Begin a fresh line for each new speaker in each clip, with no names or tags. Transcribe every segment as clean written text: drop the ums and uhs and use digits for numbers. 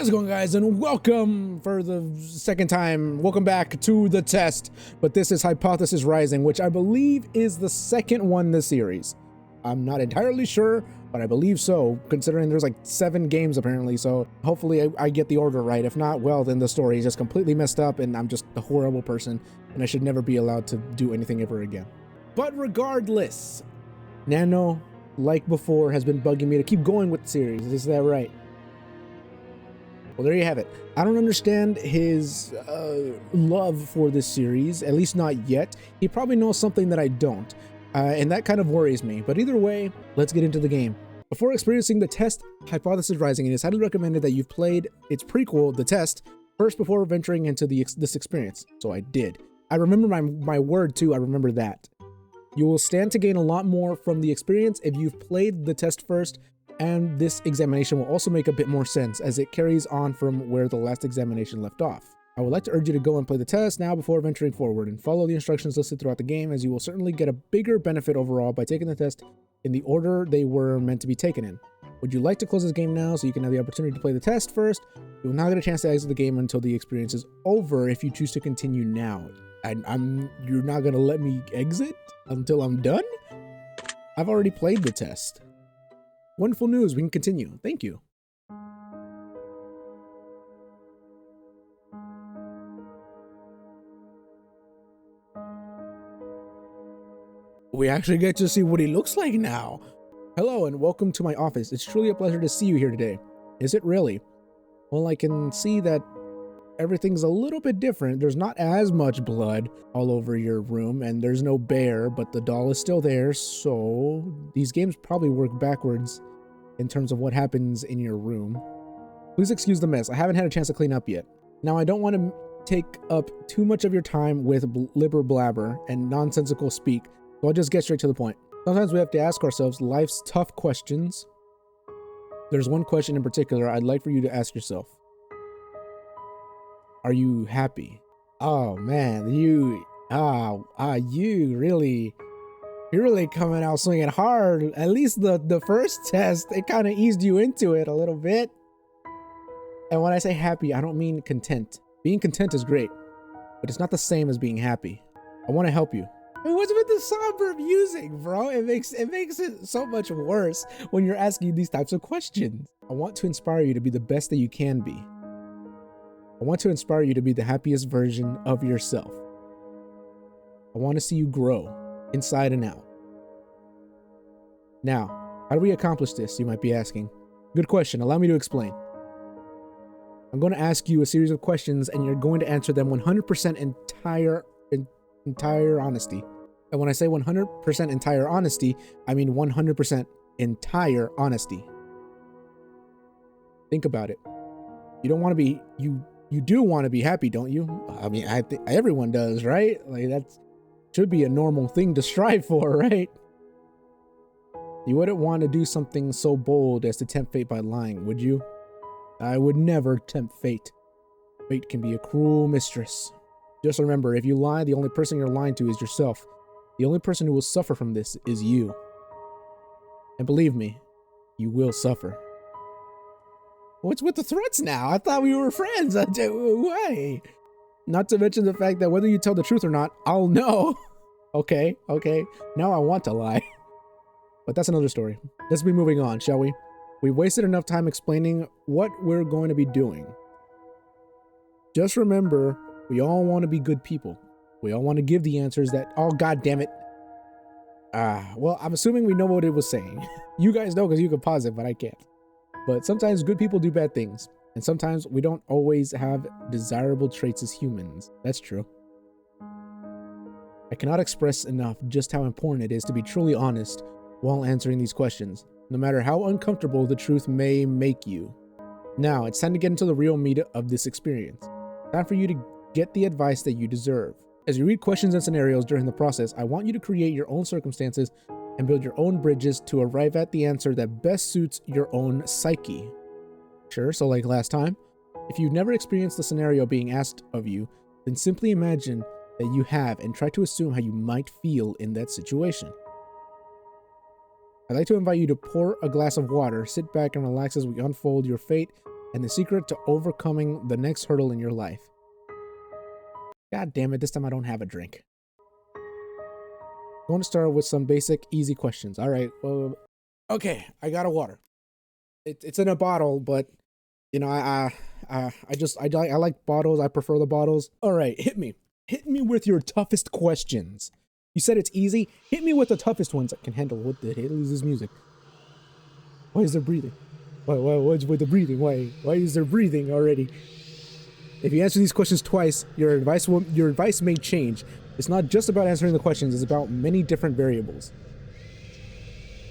How's it going, guys, and welcome for the second time. Welcome back to the test, but this is Hypothesis Rising, which I believe is the second one in the series. I'm not entirely sure, but I believe so, considering there's like 7 games apparently, so hopefully I get the order right. If not, well, then the story is just completely messed up and I'm just a horrible person and I should never be allowed to do anything ever again. But regardless, Nano, like before, has been bugging me to keep going with the series. Is that right? Well, there you have it. I don't understand his love for this series, at least not yet. He probably knows something that I don't, and that kind of worries me. But either way, let's get into the game. Before experiencing the test, Hypothesis Rising, it is highly recommended that you've played its prequel, The Test, first before venturing into this experience. So I did. I remember my word too, I remember that. You will stand to gain a lot more from the experience if you've played The Test first, and this examination will also make a bit more sense as it carries on from where the last examination left off. I would like to urge you to go and play the test now before venturing forward and follow the instructions listed throughout the game, as you will certainly get a bigger benefit overall by taking the test in the order they were meant to be taken in. Would you like to close this game now so you can have the opportunity to play the test first? You will not get a chance to exit the game until the experience is over if you choose to continue now. You're not gonna let me exit until I'm done? I've already played the test. Wonderful news, we can continue. Thank you. We actually get to see what he looks like now. Hello and welcome to my office. It's truly a pleasure to see you here today. Is it really? Well, I can see that everything's a little bit different. There's not as much blood all over your room, and there's no bear, but the doll is still there, so these games probably work backwards in terms of what happens in your room. Please excuse the mess. I haven't had a chance to clean up yet. Now, I don't want to take up too much of your time with blibber blabber and nonsensical speak, so I'll just get straight to the point. Sometimes we have to ask ourselves life's tough questions. There's one question in particular I'd like for you to ask yourself. Are you happy? Oh man, you're really coming out swinging hard. At least the first test, it kind of eased you into it a little bit. And when I say happy, I don't mean content. Being content is great, but it's not the same as being happy. I want to help you. What's with the somber music, bro? It makes it so much worse when you're asking these types of questions. I want to inspire you to be the best that you can be. I want to inspire you to be the happiest version of yourself. I want to see you grow inside and out. Now, how do we accomplish this, you might be asking? Good question. Allow me to explain. I'm going to ask you a series of questions and you're going to answer them 100% entire honesty. And when I say 100% entire honesty, I mean 100% entire honesty. Think about it. You don't want to be, you do want to be happy, don't you? I mean, I think everyone does, right? Like that should be a normal thing to strive for, right? You wouldn't want to do something so bold as to tempt fate by lying, would you? I would never tempt fate. Fate can be a cruel mistress. Just remember, if you lie, the only person you're lying to is yourself. The only person who will suffer from this is you. And believe me, you will suffer. What's with the threats now? I thought we were friends. Why? Not to mention the fact that whether you tell the truth or not, I'll know. Okay. Now I want to lie. But that's another story. Let's be moving on, shall we? We've wasted enough time explaining what we're going to be doing. Just remember, we all want to be good people. We all want to give the answers that, oh, God damn it. Well, I'm assuming we know what it was saying. You guys know because you can pause it, but I can't. But sometimes good people do bad things. And sometimes we don't always have desirable traits as humans. That's true. I cannot express enough just how important it is to be truly honest while answering these questions, no matter how uncomfortable the truth may make you. Now, it's time to get into the real meat of this experience. Time for you to get the advice that you deserve. As you read questions and scenarios during the process, I want you to create your own circumstances and build your own bridges to arrive at the answer that best suits your own psyche. Sure, so like last time, if you've never experienced the scenario being asked of you, then simply imagine that you have and try to assume how you might feel in that situation. I'd like to invite you to pour a glass of water, sit back and relax as we unfold your fate and the secret to overcoming the next hurdle in your life. God damn it, this time I don't have a drink. I want to start with some basic, easy questions. All right, well, okay, I got a water. It's in a bottle, but you know, I like bottles. I prefer the bottles. All right, hit me with your toughest questions. You said it's easy. Hit me with the toughest ones I can handle. What the hell is this music? Why is there breathing? What's with the breathing? Why is there breathing already? If you answer these questions twice, your advice may change. It's not just about answering the questions, it's about many different variables.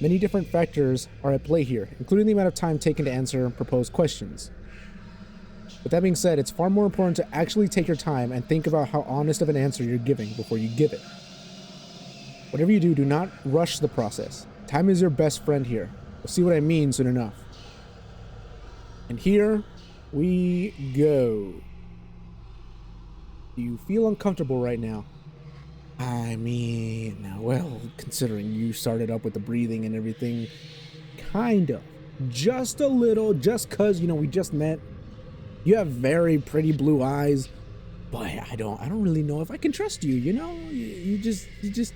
Many different factors are at play here, including the amount of time taken to answer proposed questions. With that being said, it's far more important to actually take your time and think about how honest of an answer you're giving before you give it. Whatever you do, do not rush the process. Time is your best friend here. You'll see what I mean soon enough. And here we go. Do you feel uncomfortable right now? I mean, well, considering you started up with the breathing and everything, kind of. Just a little, just cause, you know, we just met. You have very pretty blue eyes, but I don't really know if I can trust you, you know? You just,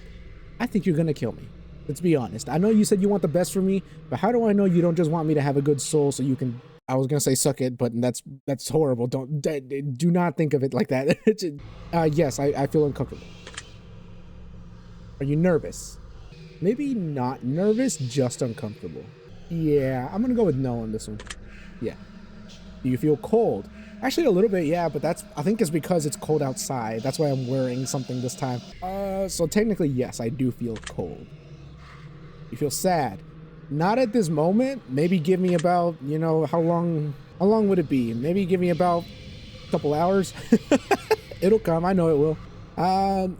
I think you're gonna kill me. Let's be honest. I know you said you want the best for me, but how do I know you don't just want me to have a good soul so you can, I was gonna say suck it, but that's horrible. Do not think of it like that. Yes, I feel uncomfortable. Are you nervous? Maybe not nervous, just uncomfortable. Yeah, I'm gonna go with no on this one. Yeah. Do you feel cold? Actually, a little bit, yeah, but I think it's because it's cold outside. That's why I'm wearing something this time. So technically, yes, I do feel cold. You feel sad? Not at this moment. Maybe give me about, you know, how long would it be? Maybe give me about a couple hours. It'll come, I know it will.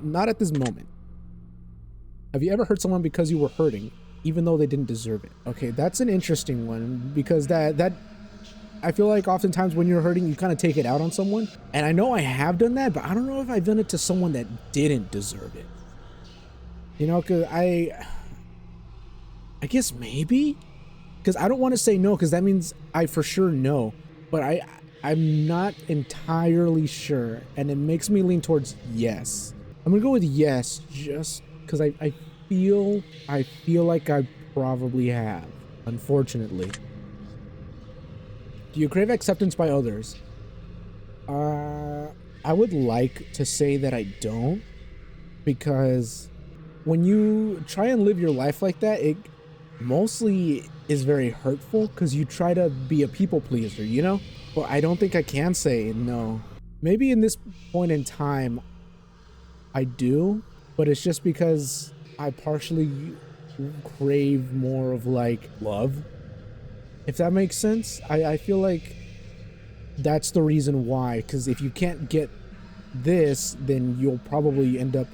Not at this moment. Have you ever hurt someone because you were hurting, even though they didn't deserve it? Okay, that's an interesting one, because that I feel like oftentimes when you're hurting, you kind of take it out on someone. And I know I have done that, but I don't know if I've done it to someone that didn't deserve it. You know, because I guess maybe, because I don't want to say no, because that means I for sure know, but I'm not entirely sure, and it makes me lean towards yes. I'm gonna go with yes, just because I feel like I probably have, unfortunately. Do you crave acceptance by others? I would like to say that I don't, because when you try and live your life like that, it mostly is very hurtful because you try to be a people pleaser, you know? But I don't think I can say no. Maybe in this point in time, I do, but it's just because I partially crave more of like love. If that makes sense, I feel like that's the reason why, because if you can't get this, then you'll probably end up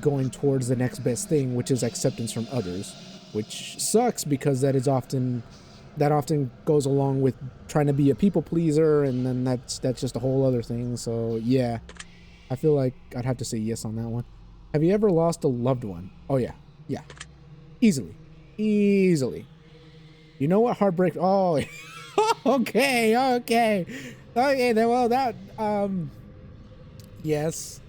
going towards the next best thing, which is acceptance from others, which sucks because that often goes along with trying to be a people pleaser, and then that's just a whole other thing. So yeah, I feel like I'd have to say yes on that one. Have you ever lost a loved one? Oh yeah, easily. You know what heartbreak? Oh, okay. Then well that yes.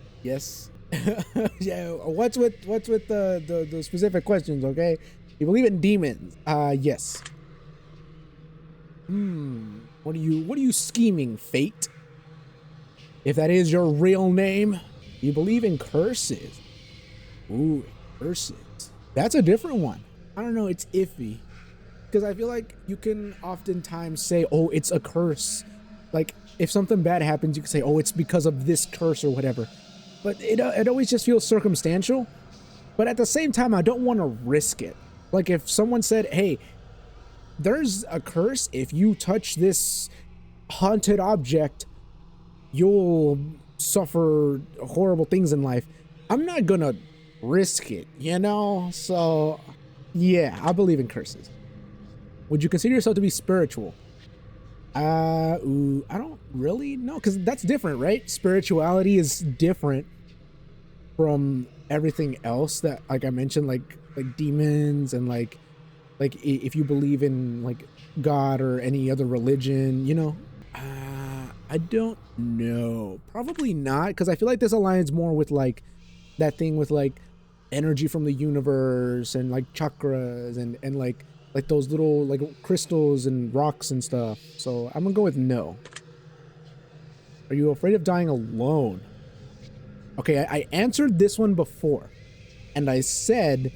Yeah. What's with the specific questions? Okay. You believe in demons? Yes. What are you scheming, fate? If that is your real name, you believe in curses? Ooh, curses. That's a different one. I don't know. It's iffy. Because I feel like you can oftentimes say, oh, it's a curse. Like, if something bad happens, you can say, oh, it's because of this curse or whatever. But it always just feels circumstantial. But at the same time, I don't want to risk it. Like, if someone said, hey, there's a curse. If you touch this haunted object, you'll suffer horrible things in life. I'm not going to risk it, you know? So, yeah, I believe in curses. Would you consider yourself to be spiritual? I don't really know, because that's different, right? Spirituality is different from everything else that, like I mentioned, like demons and like Like if you believe in like God or any other religion, you know. I don't know. Probably not, because I feel like this aligns more with like that thing with like energy from the universe and like chakras and like those little like crystals and rocks and stuff. So I'm gonna go with no. Are you afraid of dying alone? Okay, I answered this one before, and I said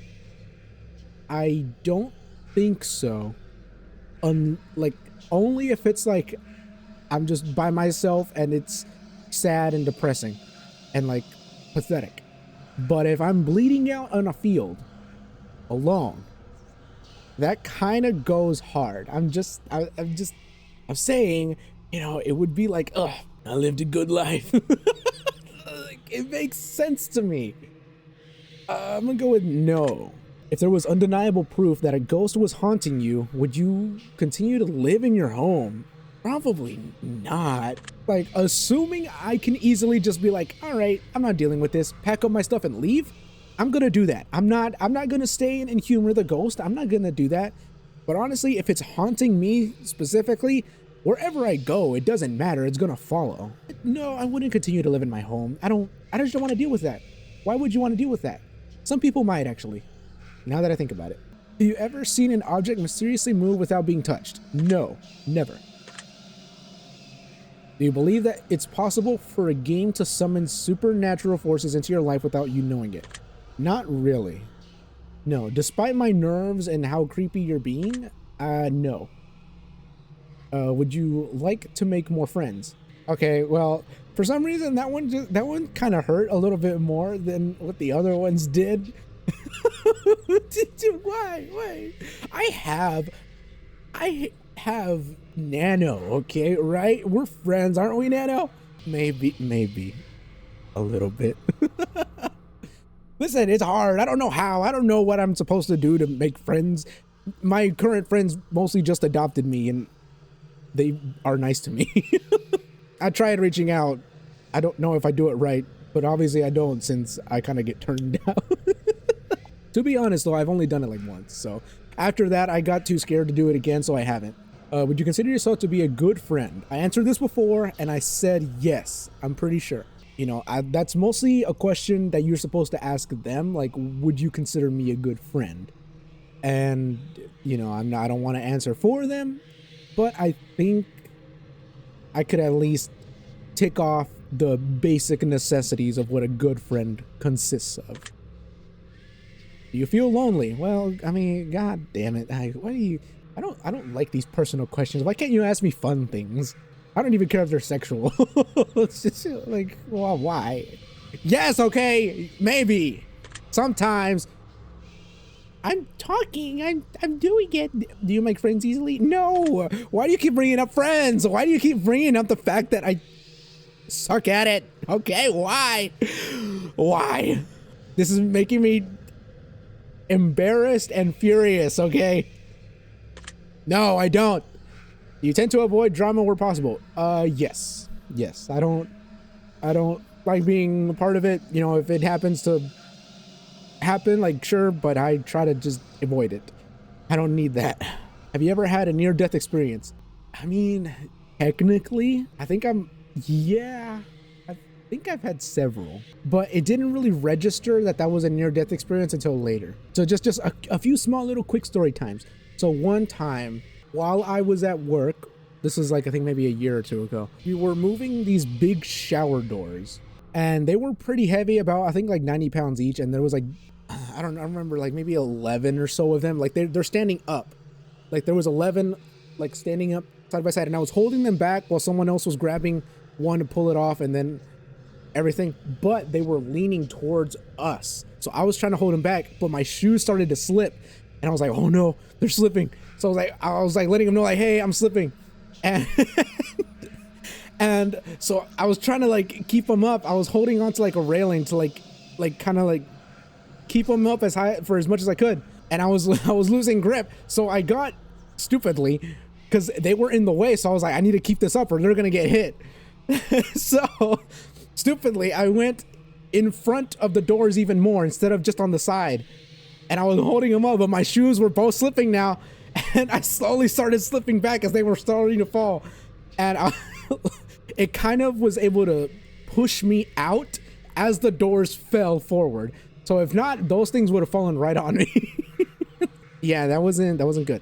I don't think so. Like only if it's like I'm just by myself and it's sad and depressing and like pathetic. But if I'm bleeding out on a field alone, that kind of goes hard. I'm saying, you know, it would be like, ugh, I lived a good life. Like, it makes sense to me. I'm gonna go with no. If there was undeniable proof that a ghost was haunting you, would you continue to live in your home? Probably not. Like, assuming I can easily just be like, all right, I'm not dealing with this, pack up my stuff and leave, I'm gonna do that. I'm not gonna stay and humor the ghost. I'm not gonna do that. But honestly, if it's haunting me specifically, wherever I go, it doesn't matter. It's gonna follow. No, I wouldn't continue to live in my home. I just don't want to deal with that. Why would you want to deal with that? Some people might, actually, now that I think about it. Have you ever seen an object mysteriously move without being touched? No, never. Do you believe that it's possible for a game to summon supernatural forces into your life without you knowing it? Not really. No, despite my nerves and how creepy you're being, no. Would you like to make more friends? Okay, well, for some reason that one kind of hurt a little bit more than what the other ones did. Why? I have Nano, okay, right? We're friends, aren't we, Nano? Maybe a little bit. Listen, it's hard. I don't know how. I don't know what I'm supposed to do to make friends. My current friends mostly just adopted me and they are nice to me. I tried reaching out. I don't know if I do it right, but obviously I don't, since I kind of get turned down. To be honest though, I've only done it like once. So after that, I got too scared to do it again, so I haven't. Would you consider yourself to be a good friend? I answered this before and I said yes, I'm pretty sure. You know, that's mostly a question that you're supposed to ask them. Like, would you consider me a good friend? And, you know, I don't want to answer for them, but I think I could at least tick off the basic necessities of what a good friend consists of. Do you feel lonely? Well, I mean, god damn it. I don't like these personal questions. Why can't you ask me fun things? I don't even care if they're sexual. It's just like, well, why? Yes, okay, maybe. Sometimes. I'm talking. I'm doing it. Do you make friends easily? No. Why do you keep bringing up friends? Why do you keep bringing up the fact that I suck at it? Okay, why? Why? This is making me embarrassed and furious, okay? No, I don't. You tend to avoid drama where possible. Yes. I don't like being a part of it. You know, if it happens to happen, like, sure, but I try to just avoid it. I don't need that. Have you ever had a near-death experience? I mean, technically, I think I've had several, but it didn't really register that was a near-death experience until later. So just a few small little quick story times. So one time, while I was at work, this is like, I think maybe a year or two ago, we were moving these big shower doors and they were pretty heavy, about, I think like 90 pounds each. And there was like, I remember like maybe 11 or so of them. Like they're standing up. Like there was 11 like standing up side by side, and I was holding them back while someone else was grabbing one to pull it off and then everything, but they were leaning towards us. So I was trying to hold them back, but my shoes started to slip and I was like, oh no, they're slipping. So I was like letting them know like, hey, I'm slipping. And and so I was trying to like keep them up. I was holding onto like a railing to like kind of like keep them up as high for as much as I could. And I was losing grip. So I got, stupidly, because they were in the way, so I was like, I need to keep this up or they're gonna get hit. So stupidly, I went in front of the doors even more instead of just on the side. and I was holding them up, but my shoes were both slipping now, and I slowly started slipping back as they were starting to fall, and it kind of was able to push me out as the doors fell forward. So if not, those things would have fallen right on me. Yeah, that wasn't good.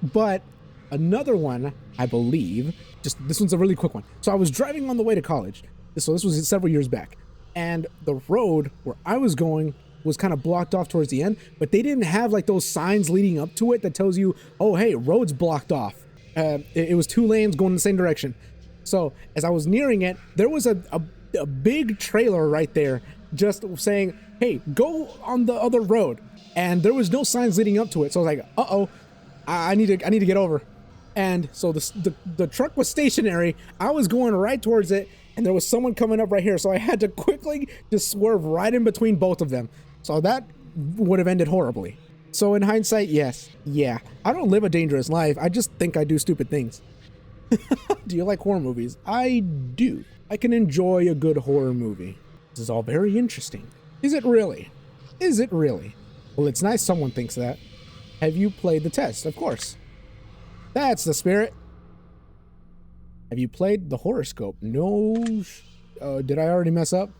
But another one, I believe, just this one's a really quick one. So I was driving on the way to college. So this was several years back, and the road where I was going was kind of blocked off towards the end, but they didn't have like those signs leading up to it that tells you, oh, hey, road's blocked off. It was 2 lanes going in the same direction. So as I was nearing it, there was a big trailer right there just saying, hey, go on the other road. And there was no signs leading up to it. So I was like, uh-oh, I need to get over. And so the truck was stationary. I was going right towards it, and there was someone coming up right here. So I had to quickly just swerve right in between both of them. So that would have ended horribly. So in hindsight, yes, yeah, I don't live a dangerous life. I just think I do stupid things. Do you like horror movies? I do. I can enjoy a good horror movie. This is all very interesting. Is it really? Is it really? Well, it's nice someone thinks that. Have you played the test? Of course. That's the spirit. Have you played the horoscope? No. Did I already mess up?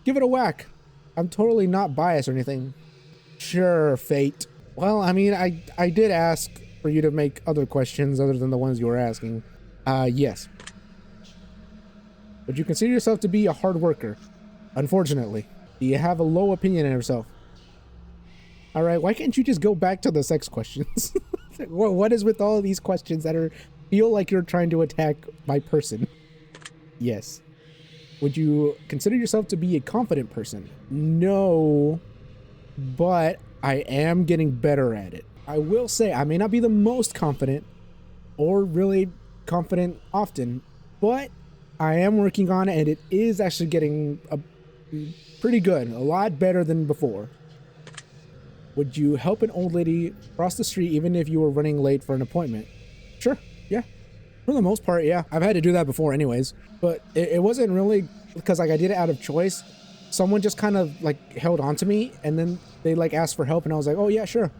Give it a whack. I'm totally not biased or anything. Sure, fate. Well, I mean, I did ask for you to make other questions other than the ones you were asking. Yes. Would you consider yourself to be a hard worker? Unfortunately. Do you have a low opinion of yourself? All right, why can't you just go back to the sex questions? What is with all of these questions that feel like you're trying to attack my person? Yes. Would you consider yourself to be a confident person? No, but I am getting better at it. I will say I may not be the most confident or really confident often, but I am working on it, and it is actually getting pretty good, a lot better than before. Would you help an old lady cross the street even if you were running late for an appointment? Sure, yeah. For the most part, yeah. I've had to do that before anyways, but it wasn't really because like I did it out of choice. Someone just kind of like held on to me, and then they like asked for help, and I was like, oh yeah, sure.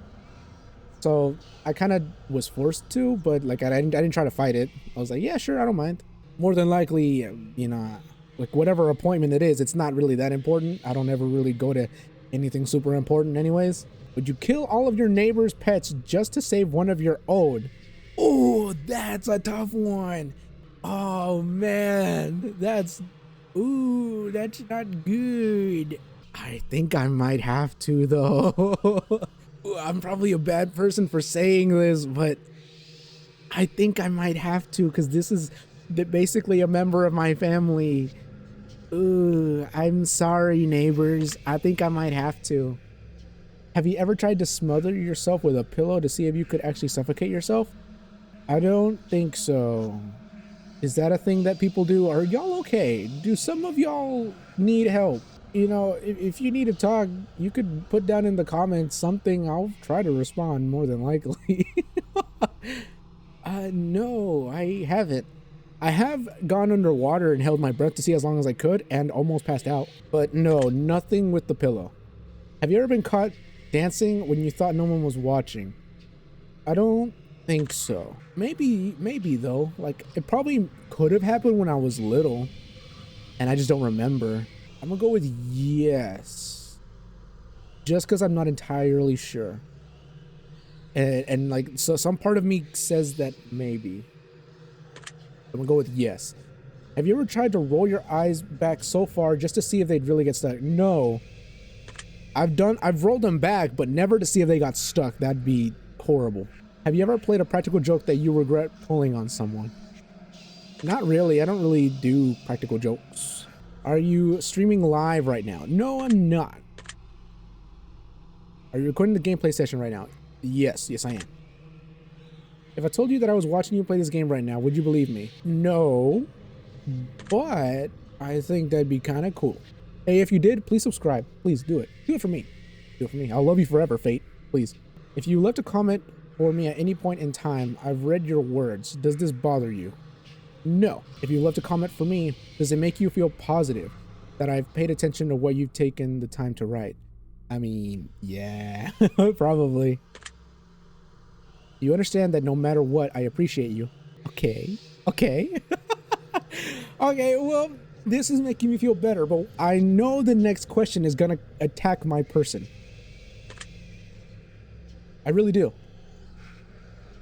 So I kind of was forced to, but like I didn't try to fight it. I was like, yeah, sure, I don't mind. More than likely, you know, like whatever appointment it is, it's not really that important. I don't ever really go to anything super important anyways. Would you kill all of your neighbor's pets just to save one of your own? Oh, that's a tough one. Oh man, that's not good. I think I might have to though. I'm probably a bad person for saying this, but I think I might have to because this is basically a member of my family. Ooh, I'm sorry, neighbors. I think I might have to. Have you ever tried to smother yourself with a pillow to see if you could actually suffocate yourself? I don't think so. Is that a thing that people do? Are y'all okay? Do some of y'all need help? You know, if you need to talk, you could put down in the comments something. I'll try to respond more than likely. No, I haven't. I have gone underwater and held my breath to see as long as I could and almost passed out. But no, nothing with the pillow. Have you ever been caught dancing when you thought no one was watching? I don't think so. Maybe though. Like, it probably could have happened when I was little and I just don't remember. I'm gonna go with yes. Just because I'm not entirely sure. And like, so some part of me says that maybe. I'm gonna go with yes. Have you ever tried to roll your eyes back so far just to see if they'd really get stuck? No. I've rolled them back, but never to see if they got stuck. That'd be horrible. Have you ever played a practical joke that you regret pulling on someone? Not really. I don't really do practical jokes. Are you streaming live right now? No, I'm not. Are you recording the gameplay session right now? Yes, I am. If I told you that I was watching you play this game right now, would you believe me? No, but I think that'd be kind of cool. Hey, if you did, please subscribe. Please do it. Do it for me. Do it for me. I'll love you forever, Fate. Please. If you left a comment for me at any point in time, I've read your words. Does this bother you? No. If you left a comment for me, does it make you feel positive that I've paid attention to what you've taken the time to write? I mean, yeah, probably. You understand that no matter what, I appreciate you. Okay. Okay. Okay, well, this is making me feel better, but I know the next question is gonna attack my person. I really do.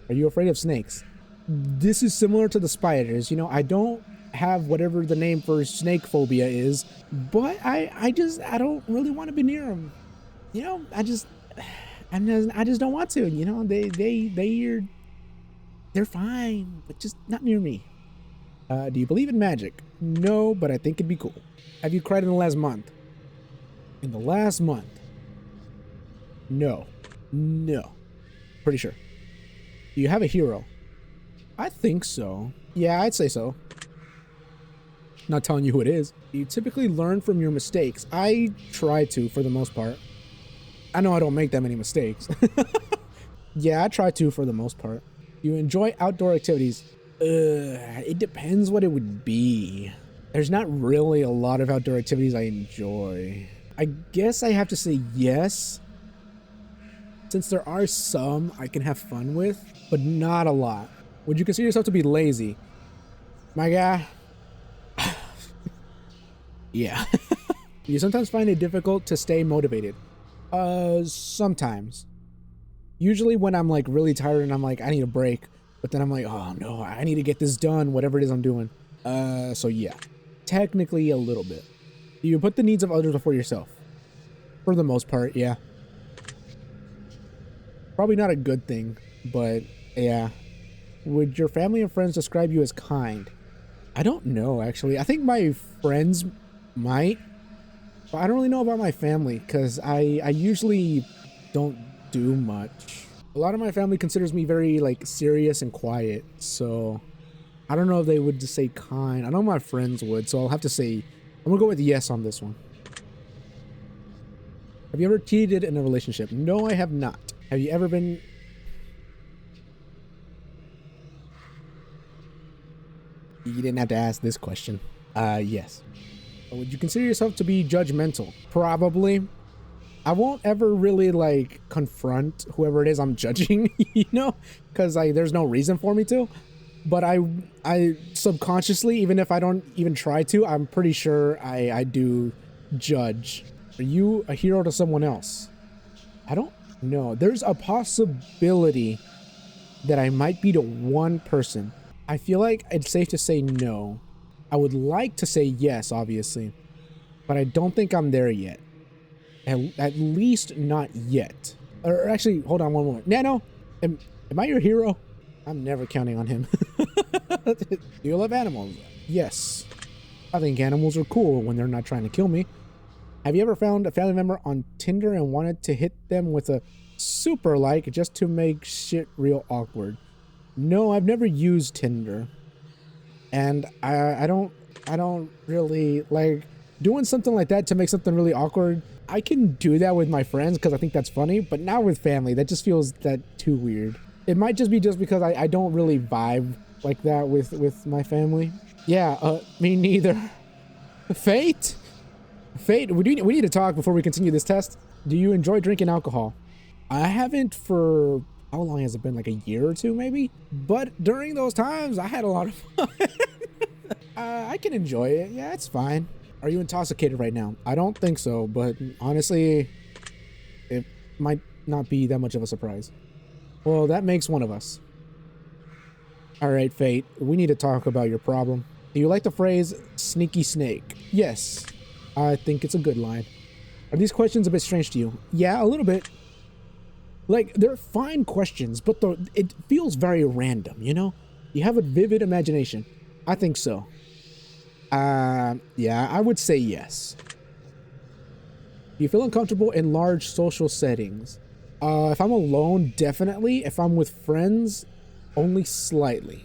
Are you afraid of snakes? This is similar to the spiders. You know, I don't have whatever the name for snake phobia is, but I don't really want to be near them. You know, I just don't want to. You know, they're fine, but just not near me. Do you believe in magic? No, but I think it'd be cool. Have you cried in the last month? In the last month? No. No. Pretty sure. Do you have a hero? I think so. Yeah, I'd say so. Not telling you who it is. You typically learn from your mistakes. I try to, for the most part. I know I don't make that many mistakes. Yeah, I try to for the most part. You enjoy outdoor activities. It depends what it would be. There's not really a lot of outdoor activities I enjoy. I guess I have to say yes, since there are some I can have fun with, but not a lot. Would you consider yourself to be lazy? My guy. Yeah. You sometimes find it difficult to stay motivated. Sometimes. Usually when I'm like really tired and I'm like, I need a break. But then I'm like, oh no, I need to get this done, whatever it is I'm doing. So yeah, technically a little bit. You put the needs of others before yourself. For the most part, yeah. Probably not a good thing, but yeah. Would your family and friends describe you as kind? I don't know, actually. I think my friends might, but I don't really know about my family because I usually don't do much. A lot of my family considers me very like serious and quiet, so I don't know if they would just say kind. I know my friends would, so I'll have to say, I'm gonna go with yes on this one. Have you ever cheated in a relationship? No, I have not. Have you ever been... You didn't have to ask this question. Yes. Would you consider yourself to be judgmental? Probably. I won't ever really like confront whoever it is I'm judging, you know, because there's no reason for me to. But I subconsciously, even if I don't even try to, I'm pretty sure I do judge. Are you a hero to someone else? I don't know. There's a possibility that I might be to one person. I feel like it's safe to say no. I would like to say yes, obviously, but I don't think I'm there yet. At least not yet. Or actually, hold on one moment. Nano, am I your hero? I'm never counting on him. Do you love animals? Yes. I think animals are cool when they're not trying to kill me. Have you ever found a family member on Tinder and wanted to hit them with a super like just to make shit real awkward? No, I've never used Tinder. And I don't really like doing something like that to make something really awkward. I can do that with my friends because I think that's funny, but not with family. That just feels that too weird. It might just be just because I don't really vibe like that with my family. Yeah, me neither. Fate, we need to talk before we continue this test. Do you enjoy drinking alcohol? I haven't for, how long has it been? Like a year or two maybe? But during those times, I had a lot of fun. I can enjoy it. Yeah, it's fine. Are you intoxicated right now? I don't think so, but honestly, it might not be that much of a surprise. Well, that makes one of us. All right, Fate, we need to talk about your problem. Do you like the phrase sneaky snake? Yes, I think it's a good line. Are these questions a bit strange to you? Yeah, a little bit. Like, they're fine questions, but it feels very random, you know? You have a vivid imagination. I think so. Yeah, I would say yes. Do you feel uncomfortable in large social settings? If I'm alone, definitely. If I'm with friends, only slightly.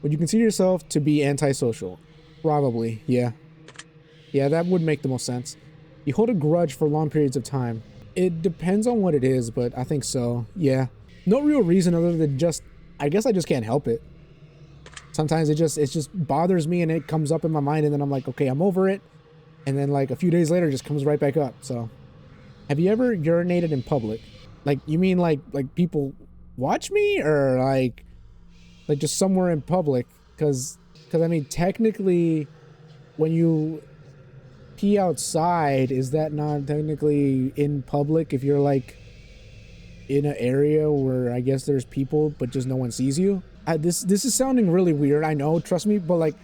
Would you consider yourself to be antisocial? Probably, yeah. Yeah, that would make the most sense. You hold a grudge for long periods of time. It depends on what it is, but I think so, yeah. No real reason other than just, I guess I just can't help it. Sometimes it just bothers me and it comes up in my mind and then I'm like, okay, I'm over it. And then like a few days later, it just comes right back up, so. Have you ever urinated in public? Like, you mean like people watch me, or like just somewhere in public? Because I mean, technically, when you pee outside, is that not technically in public if you're like in an area where I guess there's people but just no one sees you? This is sounding really weird, I know, trust me, but like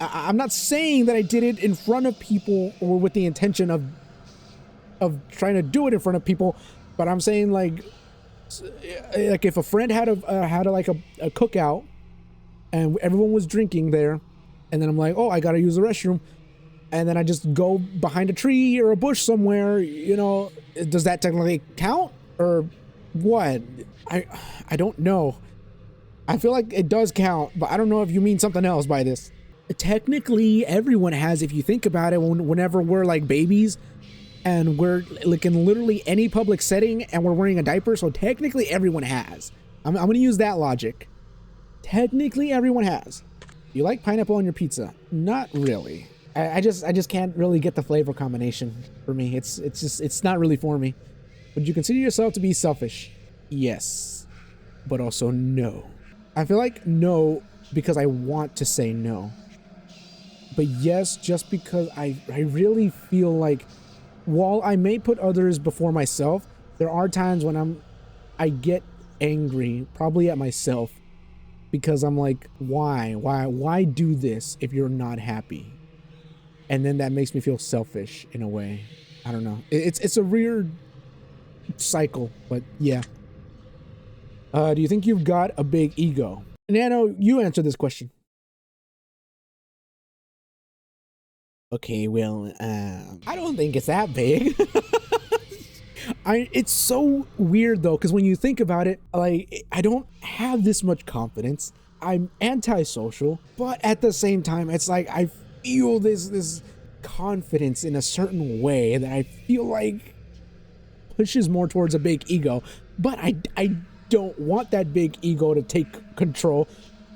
I'm not saying that I did it in front of people or with the intention of trying to do it in front of people, but I'm saying like if a friend had a cookout and everyone was drinking there, and then I'm like, oh, I gotta use the restroom, and then I just go behind a tree or a bush somewhere, you know, does that technically count or what? I don't know. I feel like it does count, but I don't know if you mean something else by this. Technically, everyone has, if you think about it, whenever we're like babies and we're like in literally any public setting and we're wearing a diaper, so technically everyone has. I'm gonna use that logic. Technically everyone has. You like pineapple on your pizza? Not really. I just can't really get the flavor combination for me. It's not really for me. Would you consider yourself to be selfish? Yes, but also no. I feel like no because I want to say no. But yes, just because I really feel like while I may put others before myself, there are times when I get angry, probably at myself, because I'm like, why do this if you're not happy? And then that makes me feel selfish in a way. I don't know. It's a weird cycle, but yeah. Do you think you've got a big ego? Nano, you answer this question. Okay, well, I don't think it's that big. It's so weird though, because when you think about it, like, I don't have this much confidence. I'm antisocial, but at the same time, it's like I feel this confidence in a certain way that I feel like pushes more towards a big ego, but I don't want that big ego to take control,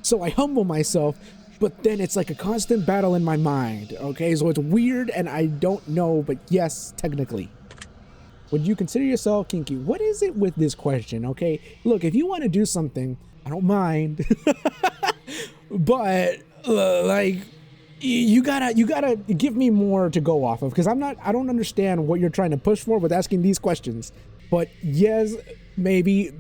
so I humble myself, but then it's like a constant battle in my mind, okay? So it's weird and I don't know, but yes, technically. Would you consider yourself kinky? What is it with this question, okay? Look, if you want to do something, I don't mind. But like you gotta give me more to go off of, because I don't understand what you're trying to push for with asking these questions. But yes, maybe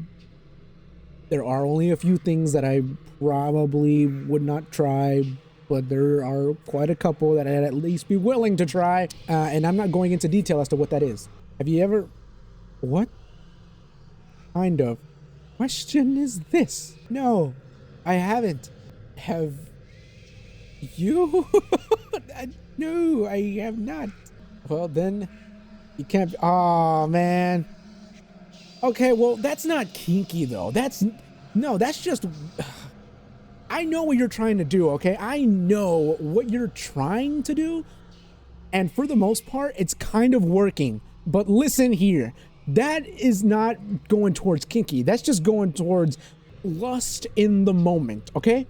there are only a few things that I probably would not try, but there are quite a couple that I'd at least be willing to try, and I'm not going into detail as to what that is. Have you ever... What kind of question is this? No, I haven't. Have you? No, I have not. Well, then you can't... Oh, man. Okay, well, that's not kinky, though. That's just... I know what you're trying to do, okay? I know what you're trying to do, and for the most part, it's kind of working. But listen here, that is not going towards kinky. That's just going towards lust in the moment, okay?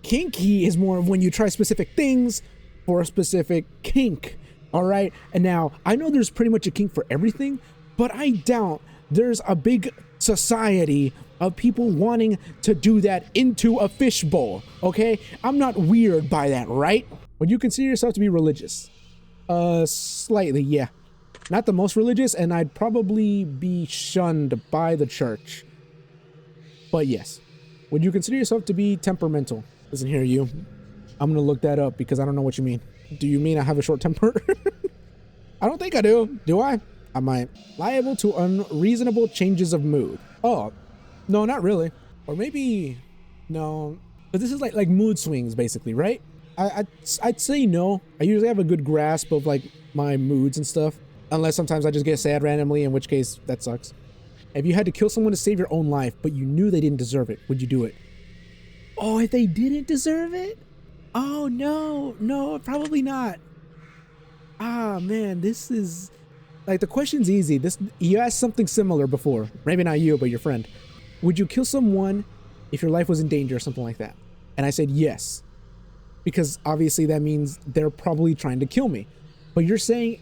Kinky is more of when you try specific things for a specific kink, all right? And now, I know there's pretty much a kink for everything, but I doubt there's a big society of people wanting to do that into a fishbowl, okay? I'm not weird by that, right? Would you consider yourself to be religious? Slightly, yeah. Not the most religious, and I'd probably be shunned by the church. But yes. Would you consider yourself to be temperamental? Listen here, you. I'm gonna look that up because I don't know what you mean. Do you mean I have a short temper? I don't think I do. Do I? I might. Liable to unreasonable changes of mood. Oh, no, not really. Or maybe, no. But this is like mood swings, basically, right? I'd say no. I usually have a good grasp of like my moods and stuff. Unless sometimes I just get sad randomly, in which case that sucks. If you had to kill someone to save your own life, but you knew they didn't deserve it, would you do it? Oh, if they didn't deserve it? Oh, no, probably not. Ah, man, this is... Like, the question's easy. You asked something similar before. Maybe not you, but your friend. Would you kill someone if your life was in danger or something like that? And I said yes. Because obviously that means they're probably trying to kill me. But you're saying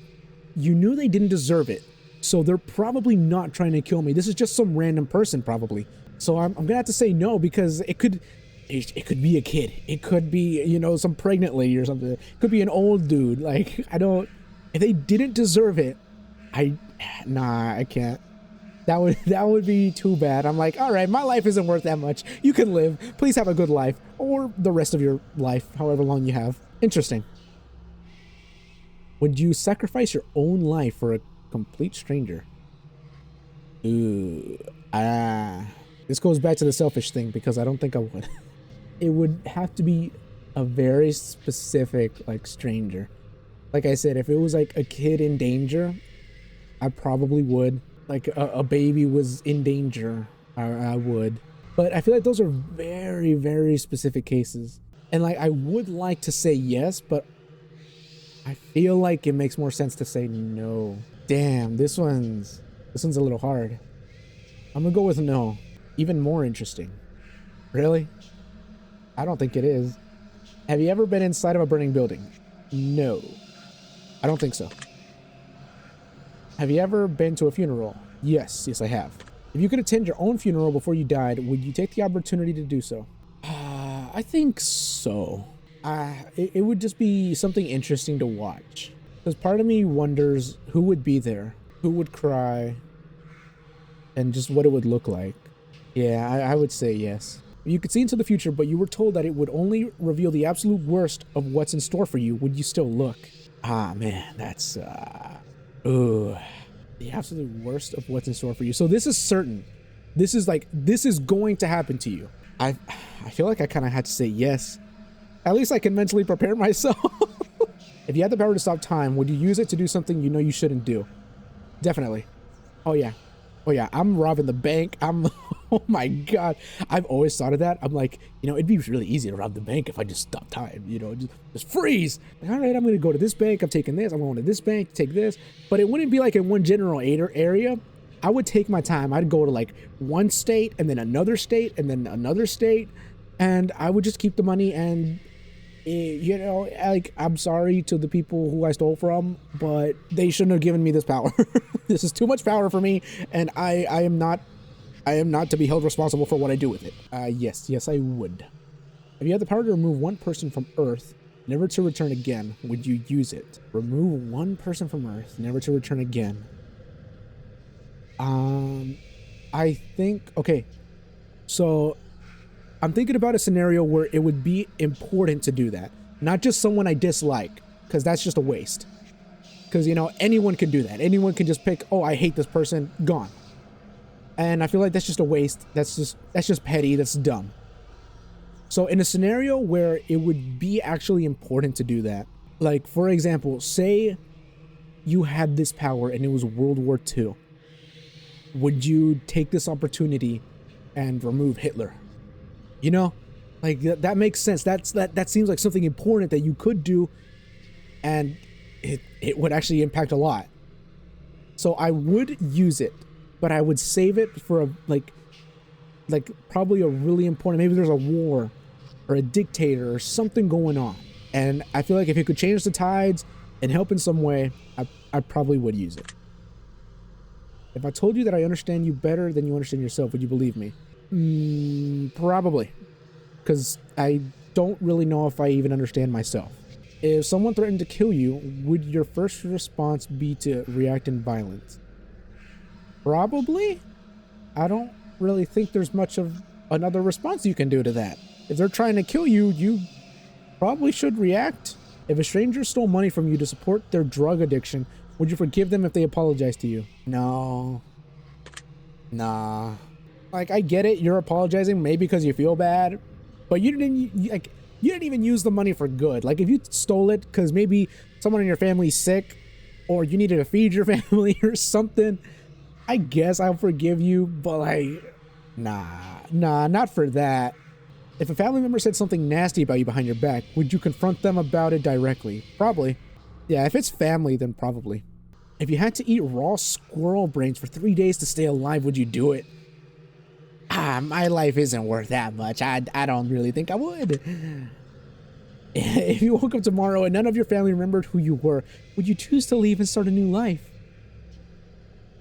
you knew they didn't deserve it. So they're probably not trying to kill me. This is just some random person probably. So I'm gonna have to say no, because it could be a kid. It could be, you know, some pregnant lady or something. It could be an old dude. Like, if they didn't deserve it, nah, I can't. That would be too bad. I'm like, all right, my life isn't worth that much. You can live. Please have a good life, or the rest of your life, however long you have. Interesting. Would you sacrifice your own life for a complete stranger? Ooh, this goes back to the selfish thing, because I don't think I would. It would have to be a very specific, like, stranger. Like I said, if it was like a kid in danger, I probably would. Like a baby was in danger, I would. But I feel like those are very, very specific cases. And like, I would like to say yes, but I feel like it makes more sense to say no. Damn, this one's a little hard. I'm gonna go with no. Even more interesting. Really? I don't think it is. Have you ever been inside of a burning building? No. I don't think so. Have you ever been to a funeral? Yes, I have. If you could attend your own funeral before you died, would you take the opportunity to do so? I think so. It would just be something interesting to watch. Because part of me wonders who would be there, who would cry, and just what it would look like. Yeah, I would say yes. If you could see into the future, but you were told that it would only reveal the absolute worst of what's in store for you, would you still look? Ah, man, that's, ooh, the absolute worst of what's in store for you. So this is certain. This is going to happen to you. I feel like I kind of had to say yes. At least I can mentally prepare myself. If you had the power to stop time, would you use it to do something you know you shouldn't do? Definitely. Oh yeah. I'm robbing the bank. Oh my God. I've always thought of that. I'm like, you know, it'd be really easy to rob the bank if I just stop time, you know, just freeze. Like, all right, I'm going to go to this bank. I'm taking this. I'm going to this bank, take this. But it wouldn't be like in one general area. I would take my time. I'd go to like one state and then another state and then another state. And I would just keep the money and, you know, like, I'm sorry to the people who I stole from, but they shouldn't have given me this power. This is too much power for me, and I am not to be held responsible for what I do with it. Yes, I would. If you had the power to remove one person from Earth, never to return again, would you use it? Remove one person from Earth, never to return again. I think, okay, so I'm thinking about a scenario where it would be important to do that. Not just someone I dislike, because that's just a waste. Because, you know, anyone can do that. Anyone can just pick, oh, I hate this person, gone. And I feel like that's just a waste. That's just petty. That's dumb. So in a scenario where it would be actually important to do that, like, for example, say you had this power and it was World War II. Would you take this opportunity and remove Hitler? You know, like that makes sense. That seems like something important that you could do, and it would actually impact a lot. So I would use it, but I would save it for like probably a really important, maybe there's a war or a dictator or something going on. And I feel like if it could change the tides and help in some way, I probably would use it. If I told you that I understand you better than you understand yourself, would you believe me? Probably, because I don't really know if I even understand myself. If someone threatened to kill you, would your first response be to react in violence? Probably. I don't really think there's much of another response you can do to that. If they're trying to kill you, you probably should react. If a stranger stole money from you to support their drug addiction, would you forgive them if they apologize to you? No. Nah. Like, I get it, you're apologizing maybe because you feel bad, but you didn't even use the money for good. Like, if you stole it because maybe someone in your family's sick, or you needed to feed your family or something, I guess I'll forgive you, but like, nah, not for that. If a family member said something nasty about you behind your back, would you confront them about it directly? Probably. Yeah, if it's family, then probably. If you had to eat raw squirrel brains for 3 days to stay alive, would you do it? My life isn't worth that much. I don't really think I would. If you woke up tomorrow and none of your family remembered who you were, would you choose to leave and start a new life?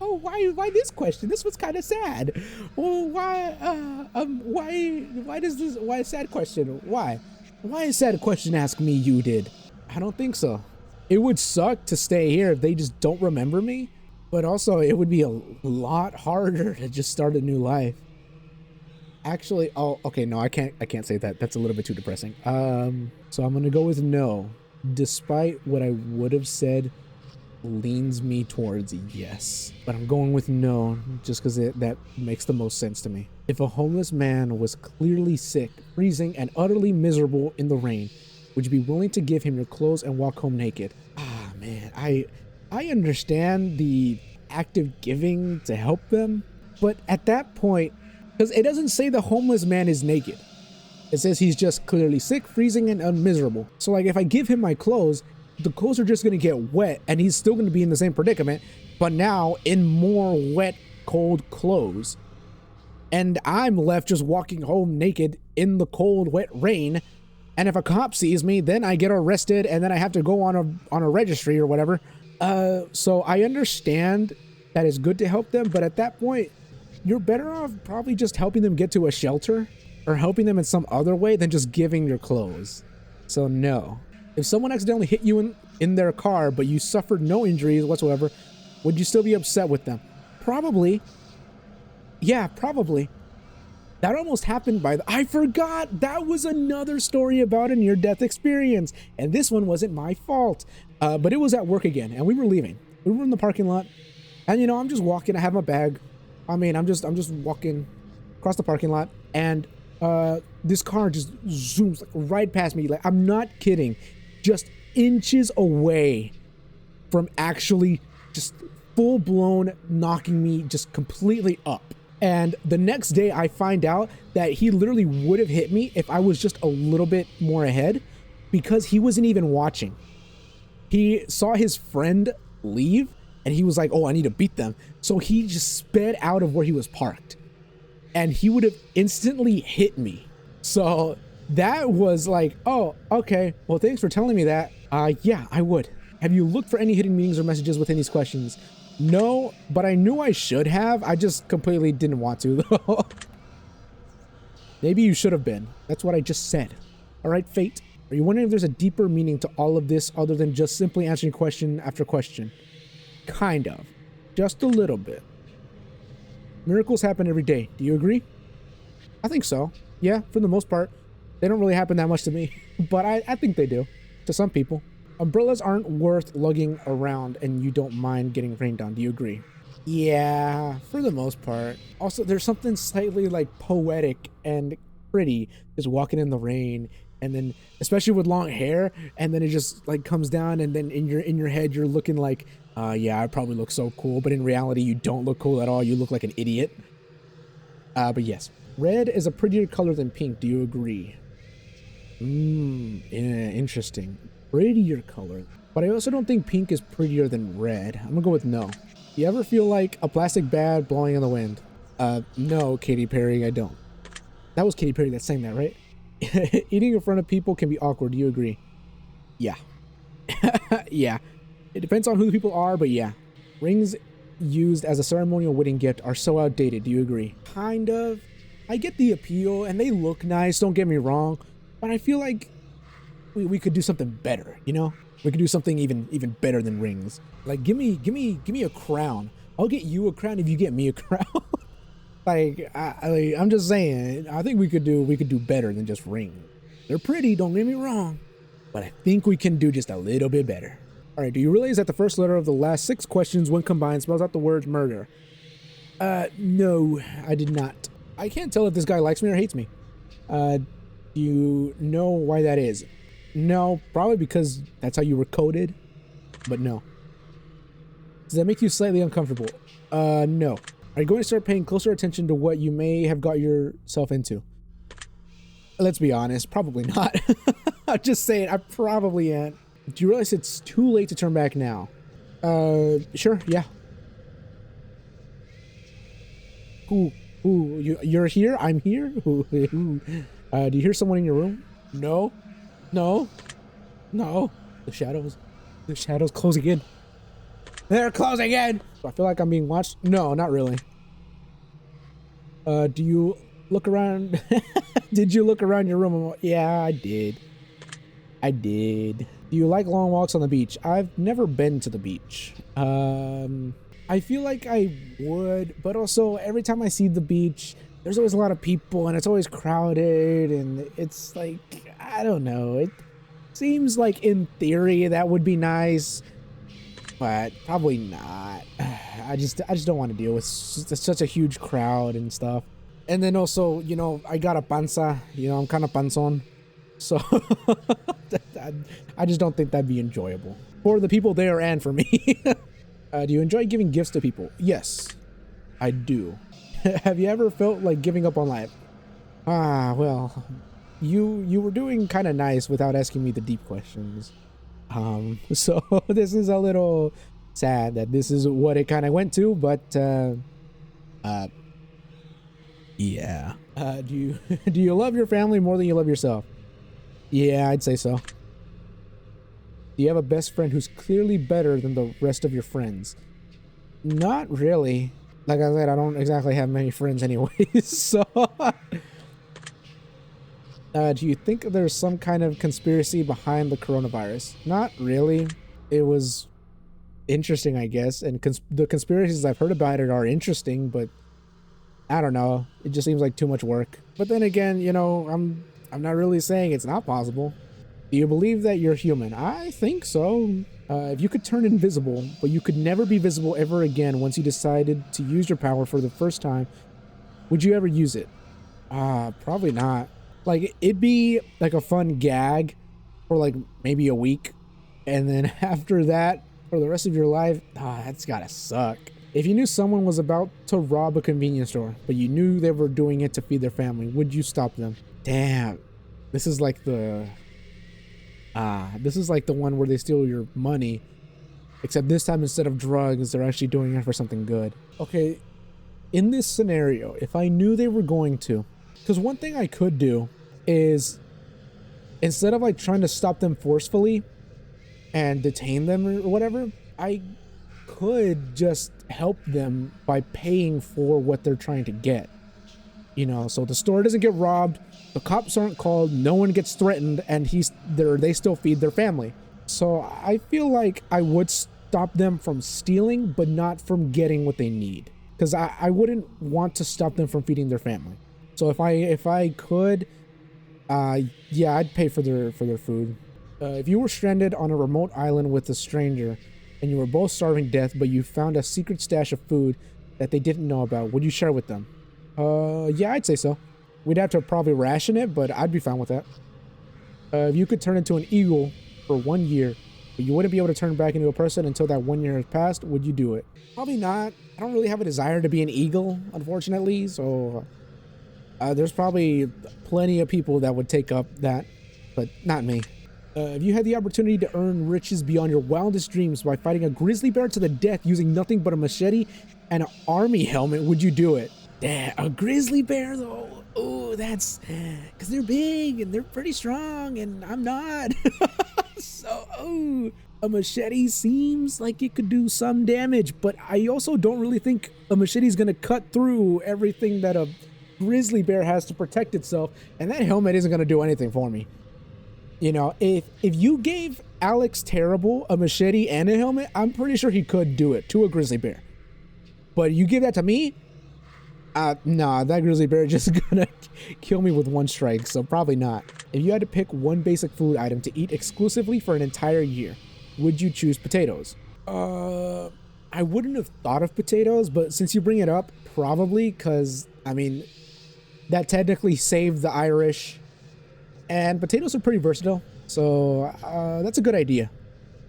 Oh, why this question? This was kind of sad. Well, why a sad question? Why a sad question? Ask me, you did. I don't think so. It would suck to stay here if they just don't remember me, but also it would be a lot harder to just start a new life. Actually, oh, okay, no, I can't say that. That's a little bit too depressing. So I'm gonna go with no, despite what I would have said leans me towards yes, but I'm going with no just because that makes the most sense to me. If a homeless man was clearly sick, freezing, and utterly miserable in the rain, would you be willing to give him your clothes and walk home naked? Ah, man, I understand the act of giving to help them, but at that point, because it doesn't say the homeless man is naked. It says he's just clearly sick, freezing, and miserable. So like if I give him my clothes, the clothes are just going to get wet and he's still going to be in the same predicament, but now in more wet, cold clothes. And I'm left just walking home naked in the cold, wet rain. And if a cop sees me, then I get arrested and then I have to go on a registry or whatever. So I understand that it's good to help them, but at that point, you're better off probably just helping them get to a shelter or helping them in some other way than just giving your clothes. So no. If someone accidentally hit you in their car, but you suffered no injuries whatsoever, would you still be upset with them? Probably. Yeah, probably. That almost happened I forgot! That was another story about a near-death experience. And this one wasn't my fault. But it was at work again, and we were leaving. We were in the parking lot. And, you know, I'm just walking. I have my bag. I mean, I'm just walking across the parking lot. And this car just zooms like right past me. Like, I'm not kidding. Just inches away from actually just full-blown knocking me just completely up. And the next day I find out that he literally would have hit me if I was just a little bit more ahead, because he wasn't even watching. He saw his friend leave and he was like, oh, I need to beat them. So he just sped out of where he was parked and he would have instantly hit me. So that was like, oh, okay. Well, thanks for telling me that. Yeah, I would. Have you looked for any hidden meanings or messages within these questions? No, but I knew I should have. I just completely didn't want to, though. Maybe you should have been. That's what I just said. All right, Fate. Are you wondering if there's a deeper meaning to all of this other than just simply answering question after question? Kind of. Just a little bit. Miracles happen every day. Do you agree? I think so. Yeah, for the most part. They don't really happen that much to me, but I think they do. To some people. Umbrellas aren't worth lugging around and you don't mind getting rained on. Do you agree? Yeah, for the most part. Also, there's something slightly like poetic and pretty just walking in the rain, and then especially with long hair, and then it just like comes down, and then in your head you're looking like, yeah, I probably look so cool, but in reality you don't look cool at all. You look like an idiot. But yes, red is a prettier color than pink. Do you agree? Yeah, interesting. Prettier color, but I also don't think pink is prettier than red. I'm gonna go with no. You ever feel like a plastic bag blowing in the wind? No, Katy Perry, I don't. That was Katy Perry that sang that, right? Eating in front of people can be awkward. Do you agree? Yeah. Yeah. It depends on who the people are, but yeah. Rings used as a ceremonial wedding gift are so outdated. Do you agree? Kind of. I get the appeal, and they look nice, don't get me wrong, but I feel like we could do something better, you know? We could do something even better than rings. Like, give me a crown. I'll get you a crown if you get me a crown. Like, I'm just saying, I think we could do better than just rings. They're pretty, don't get me wrong, but I think we can do just a little bit better. All right, do you realize that the first letter of the last 6 questions, when combined, spells out the word murder? No, I did not. I can't tell if this guy likes me or hates me. Do you know why that is? No, probably because that's how you were coded, but no. Does that make you slightly uncomfortable? No. Are you going to start paying closer attention to what you may have got yourself into? Let's be honest, probably not. I'm just saying, I probably am. Do you realize it's too late to turn back now? Sure, yeah. You're here? I'm here? Do you hear someone in your room? No? No. No. The shadows. The shadows closing in. They're closing in! Do I feel like I'm being watched? No, not really. Do you look around? Did you look around your room? Yeah, I did. I did. Do you like long walks on the beach? I've never been to the beach. I feel like I would, but also every time I see the beach, there's always a lot of people and it's always crowded and it's like, I don't know. It seems like in theory that would be nice, but probably not. I just don't want to deal with such a huge crowd and stuff. And then also, you know, I got a panza, you know, I'm kind of panzon. So I just don't think that'd be enjoyable for the people there and for me. Do you enjoy giving gifts to people? Yes, I do. Have you ever felt like giving up on life? Well, you were doing kind of nice without asking me the deep questions. So this is a little sad that this is what it kind of went to, but yeah. Do you love your family more than you love yourself? Yeah, I'd say so. Do you have a best friend who's clearly better than the rest of your friends? Not really. Like I said, I don't exactly have many friends anyways, so... do you think there's some kind of conspiracy behind the coronavirus? Not really. It was interesting, I guess, and the conspiracies I've heard about it are interesting, but I don't know. It just seems like too much work. But then again, you know, I'm not really saying it's not possible. Do you believe that you're human? I think so. If you could turn invisible, but you could never be visible ever again once you decided to use your power for the first time, would you ever use it? Probably not. Like, it'd be like a fun gag for like maybe a week. And then after that, for the rest of your life, that's gotta suck. If you knew someone was about to rob a convenience store, but you knew they were doing it to feed their family, would you stop them? Damn. This is like the one where they steal your money, except this time instead of drugs, they're actually doing it for something good. Okay, in this scenario, if I knew they were going to, because one thing I could do is, instead of like trying to stop them forcefully and detain them or whatever, I could just help them by paying for what they're trying to get. You know, so the store doesn't get robbed, the cops aren't called, no one gets threatened, and they still feed their family. So I feel like I would stop them from stealing, but not from getting what they need, because I wouldn't want to stop them from feeding their family. So if I could, yeah, I'd pay for their food. If you were stranded on a remote island with a stranger, and you were both starving to death, but you found a secret stash of food that they didn't know about, would you share with them? Yeah, I'd say so. We'd have to probably ration it, but I'd be fine with that. If you could turn into an eagle for 1 year, but you wouldn't be able to turn back into a person until that 1 year has passed, would you do it? Probably not. I don't really have a desire to be an eagle, unfortunately, so there's probably plenty of people that would take up that, but not me. If you had the opportunity to earn riches beyond your wildest dreams by fighting a grizzly bear to the death using nothing but a machete and an army helmet, would you do it? Damn, a grizzly bear though? Oh, that's because they're big and they're pretty strong and I'm not. So, a machete seems like it could do some damage, but I also don't really think a machete is going to cut through everything that a grizzly bear has to protect itself, and that helmet isn't going to do anything for me. You know, if you gave Alex Terrible a machete and a helmet, I'm pretty sure he could do it to a grizzly bear. But you give that to me? Nah, that grizzly bear is just gonna kill me with one strike, so probably not. If you had to pick one basic food item to eat exclusively for an entire year, would you choose potatoes? I wouldn't have thought of potatoes, but since you bring it up, probably, because, I mean, that technically saved the Irish. And potatoes are pretty versatile, so that's a good idea.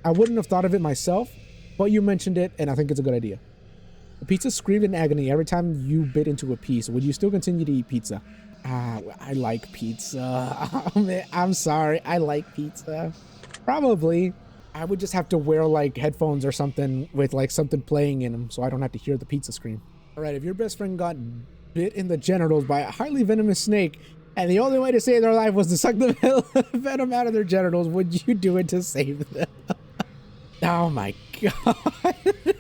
I wouldn't have thought of it myself, but you mentioned it, and I think it's a good idea. The pizza screamed in agony every time you bit into a piece. Would you still continue to eat pizza? I like pizza. I'm sorry, I like pizza. Probably. I would just have to wear like headphones or something with like something playing in them so I don't have to hear the pizza scream. All right, if your best friend got bit in the genitals by a highly venomous snake and the only way to save their life was to suck the venom out of their genitals, would you do it to save them? Oh my god.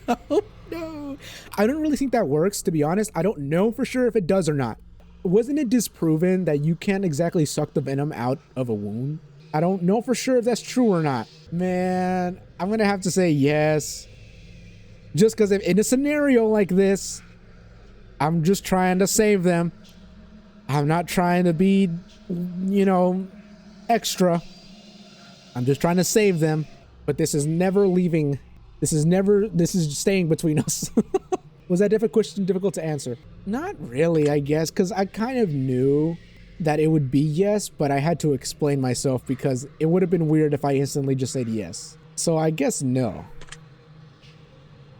No, no. I don't really think that works, to be honest. I don't know for sure if it does or not. Wasn't it disproven that you can't exactly suck the venom out of a wound? I don't know for sure if that's true or not. Man, I'm gonna have to say yes. Just because in a scenario like this, I'm just trying to save them. I'm not trying to be, you know, extra. I'm just trying to save them. But this is never leaving. This is staying between us. Was that difficult to answer? Not really, I guess, because I kind of knew that it would be yes, but I had to explain myself because it would have been weird if I instantly just said yes. So I guess no.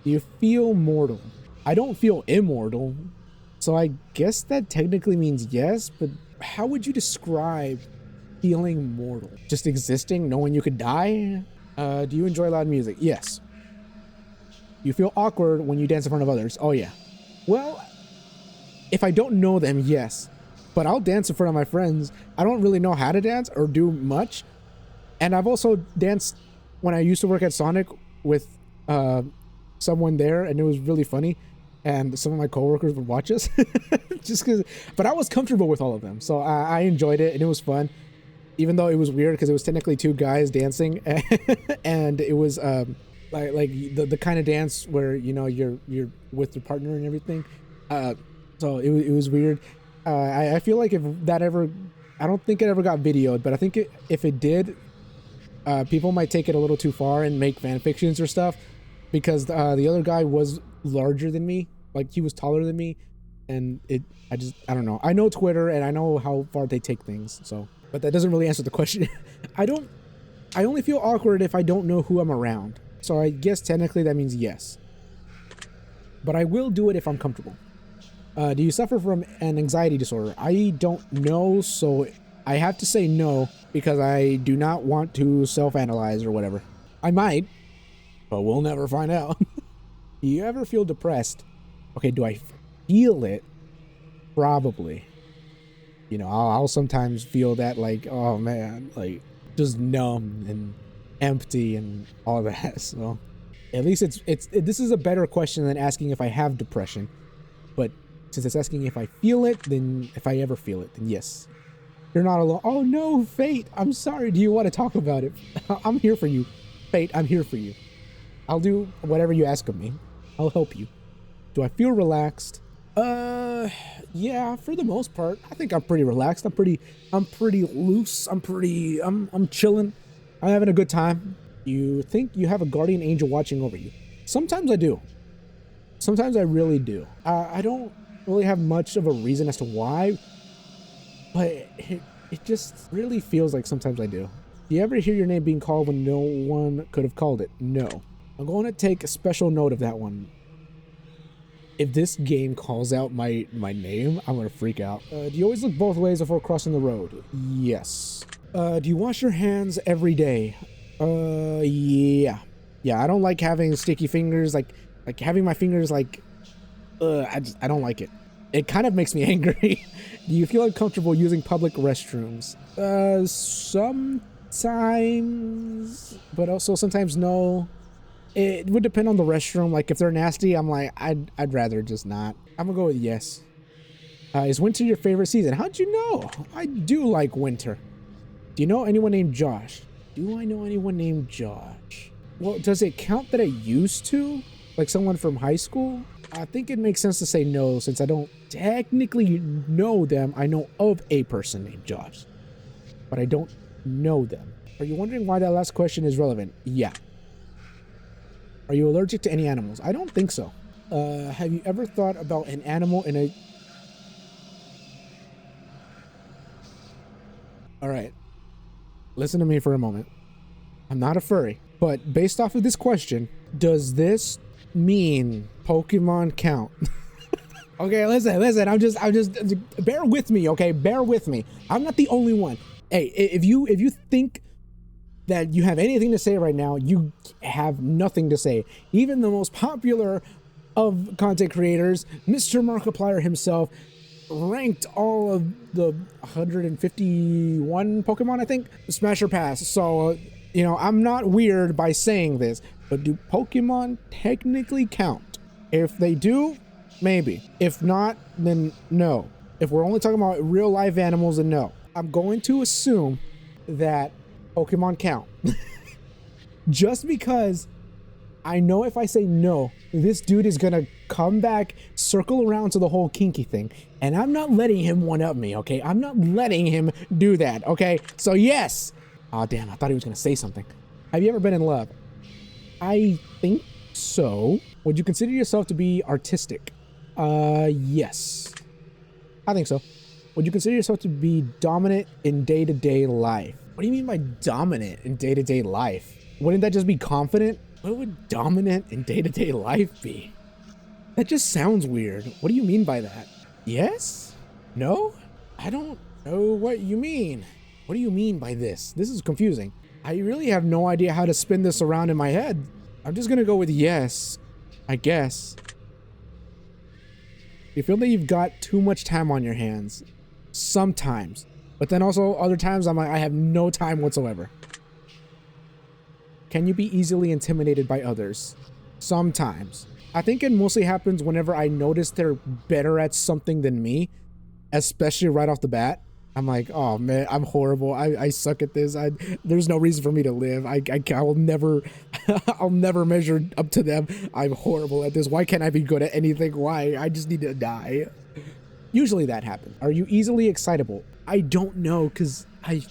Do you feel mortal? I don't feel immortal. So I guess that technically means yes, but how would you describe feeling mortal? Just existing, knowing you could die? Do you enjoy loud music? Yes. You feel awkward when you dance in front of others? Oh yeah. Well, if I don't know them, yes. But I'll dance in front of my friends. I don't really know how to dance or do much. And I've also danced when I used to work at Sonic with someone there, and it was really funny. And some of my coworkers would watch us just because, but I was comfortable with all of them. So I enjoyed it and it was fun, even though it was weird because it was technically two guys dancing and it was like the kind of dance where, you know, you're with your partner and everything. So it was weird. I feel like if that ever, I don't think it ever got videoed, but I think if it did, people might take it a little too far and make fan fictions or stuff, because the other guy was larger than me, like he was taller than me, and I don't know. I know Twitter and I know how far they take things, so, but that doesn't really answer the question. I only feel awkward if I don't know who I'm around, so I guess technically that means yes, but I will do it if I'm comfortable. Do you suffer from an anxiety disorder? I don't know, so I have to say no because I do not want to self-analyze or whatever. I might, but we'll never find out. Do you ever feel depressed? Okay, do I feel it? Probably. You know, I'll sometimes feel that, like, oh man, like just numb and empty and all that. So at least this is a better question than asking if I have depression. But since it's asking if I feel it, then if I ever feel it, then yes. You're not alone. Oh no, Fate, I'm sorry. Do you want to talk about it? I'm here for you. Fate, I'm here for you. I'll do whatever you ask of me. I'll help you. Do I feel relaxed? Yeah, for the most part. I think I'm pretty relaxed. I'm pretty loose. I'm chilling. I'm having a good time. You think you have a guardian angel watching over you? Sometimes I do. Sometimes I really do. I don't really have much of a reason as to why, but it just really feels like sometimes I do. Do you ever hear your name being called when no one could have called it? No. I'm going to take a special note of that one. If this game calls out my name, I'm going to freak out. Do you always look both ways before crossing the road? Yes. Do you wash your hands every day? Yeah. Yeah, I don't like having sticky fingers, like having my fingers like, I don't like it. It kind of makes me angry. Do you feel uncomfortable using public restrooms? Sometimes, but also sometimes no. It would depend on the restroom. Like if they're nasty, I'm like, I'd rather just not. I'm gonna go with yes. Is winter your favorite season? How'd you know? I do like winter. Do you know anyone named Josh? Do I know anyone named Josh? Well, does it count that I used to? Like someone from high school? I think it makes sense to say no, since I don't technically know them. I know of a person named Josh, but I don't know them. Are you wondering why that last question is relevant? Yeah. Are you allergic to any animals? I don't think so. Have you ever thought about an animal in a... All right. Listen to me for a moment. I'm not a furry, but based off of this question, does this mean Pokemon count? Okay, listen, I'm just bear with me, okay? Bear with me. I'm not the only one. Hey, if you think that you have anything to say right now, you have nothing to say. Even the most popular of content creators, Mr. Markiplier himself, ranked all of the 151 Pokemon, I think, Smash or Pass. So, you know, I'm not weird by saying this, but do Pokemon technically count? If they do, maybe. If not, then no. If we're only talking about real life animals, then no. I'm going to assume that Pokemon count. Just because I know if I say no, this dude is gonna come back, circle around to the whole kinky thing, and I'm not letting him one-up me, okay? I'm not letting him do that, okay? So yes! Oh damn, I thought he was gonna say something. Have you ever been in love? I think so. Would you consider yourself to be artistic? Yes. I think so. Would you consider yourself to be dominant in day-to-day life? What do you mean by dominant in day-to-day life? Wouldn't that just be confident? What would dominant in day-to-day life be? That just sounds weird. What do you mean by that? Yes? No? I don't know what you mean. What do you mean by this? This is confusing. I really have no idea how to spin this around in my head. I'm just gonna go with yes, I guess. You feel that you've got too much time on your hands. Sometimes. But then also other times I'm like, I have no time whatsoever. Can you be easily intimidated by others? Sometimes. I think it mostly happens whenever I notice they're better at something than me, especially right off the bat. I'm like, oh man, I'm horrible. I suck at this. There's no reason for me to live. I will never, I'll never measure up to them. I'm horrible at this. Why can't I be good at anything? Why? I just need to die. Usually that happens. Are you easily excitable? I don't know, because I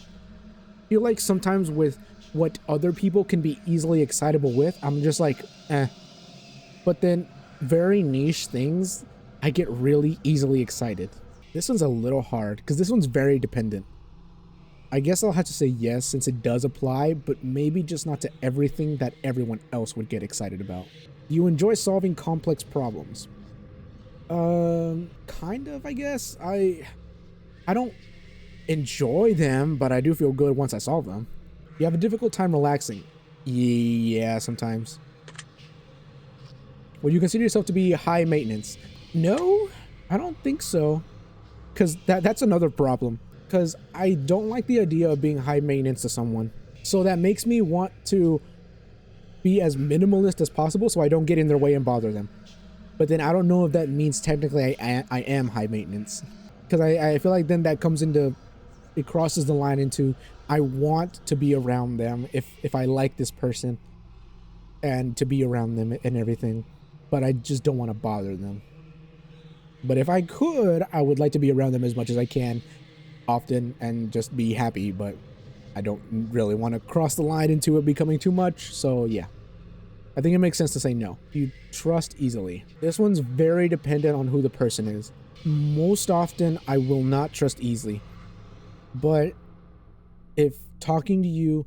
feel like sometimes with what other people can be easily excitable with, I'm just like, eh. But then very niche things, I get really easily excited. This one's a little hard because this one's very dependent. I guess I'll have to say yes since it does apply, but maybe just not to everything that everyone else would get excited about. Do you enjoy solving complex problems? Kind of, I guess. I don't enjoy them, but I do feel good once I solve them. You have a difficult time relaxing? Yeah, sometimes. Would you consider yourself to be high maintenance? No, I don't think so. Because that's another problem. Because I don't like the idea of being high maintenance to someone. So that makes me want to be as minimalist as possible so I don't get in their way and bother them. But then I don't know if that means technically I am high maintenance. Because I feel like then that comes into, it crosses the line into I want to be around them if I like this person and to be around them and everything. But I just don't want to bother them. But if I could, I would like to be around them as much as I can often and just be happy, but I don't really want to cross the line into it becoming too much. So yeah, I think it makes sense to say no. You trust easily. This one's very dependent on who the person is. Most often I will not trust easily, but if talking to you,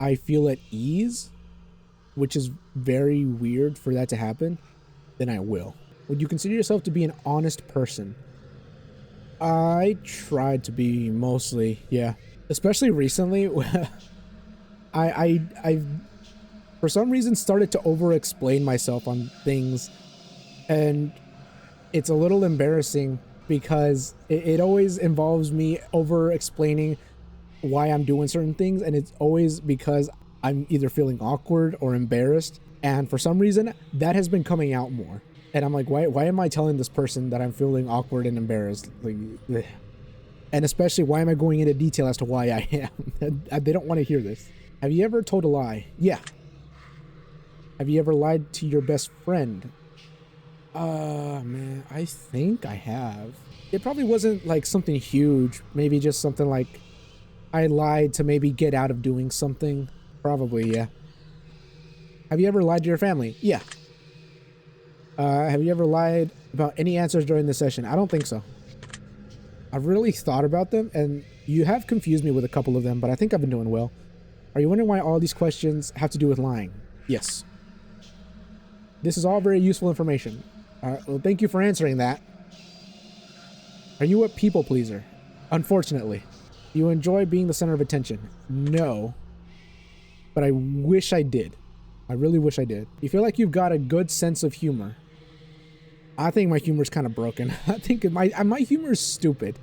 I feel at ease, which is very weird for that to happen, then I will. Would you consider yourself to be an honest person? I tried to be mostly, yeah. Especially recently, I've for some reason started to over-explain myself on things, and it's a little embarrassing because it always involves me over-explaining why I'm doing certain things, and it's always because I'm either feeling awkward or embarrassed, and for some reason that has been coming out more. And I'm like, why am I telling this person that I'm feeling awkward and embarrassed? Like, ugh. And especially, why am I going into detail as to why I am? They don't want to hear this. Have you ever told a lie? Yeah. Have you ever lied to your best friend? Man, I think I have. It probably wasn't like something huge. Maybe just something like I lied to maybe get out of doing something. Probably, yeah. Have you ever lied to your family? Yeah. Have you ever lied about any answers during the session? I don't think so. I've really thought about them, and you have confused me with a couple of them, but I think I've been doing well. Are you wondering why all these questions have to do with lying? Yes. This is all very useful information. Well, thank you for answering that. Are you a people pleaser? Unfortunately. Do you enjoy being the center of attention? No. But I wish I did. I really wish I did. You feel like you've got a good sense of humor? I think my humor is kind of broken. I think my humor is stupid.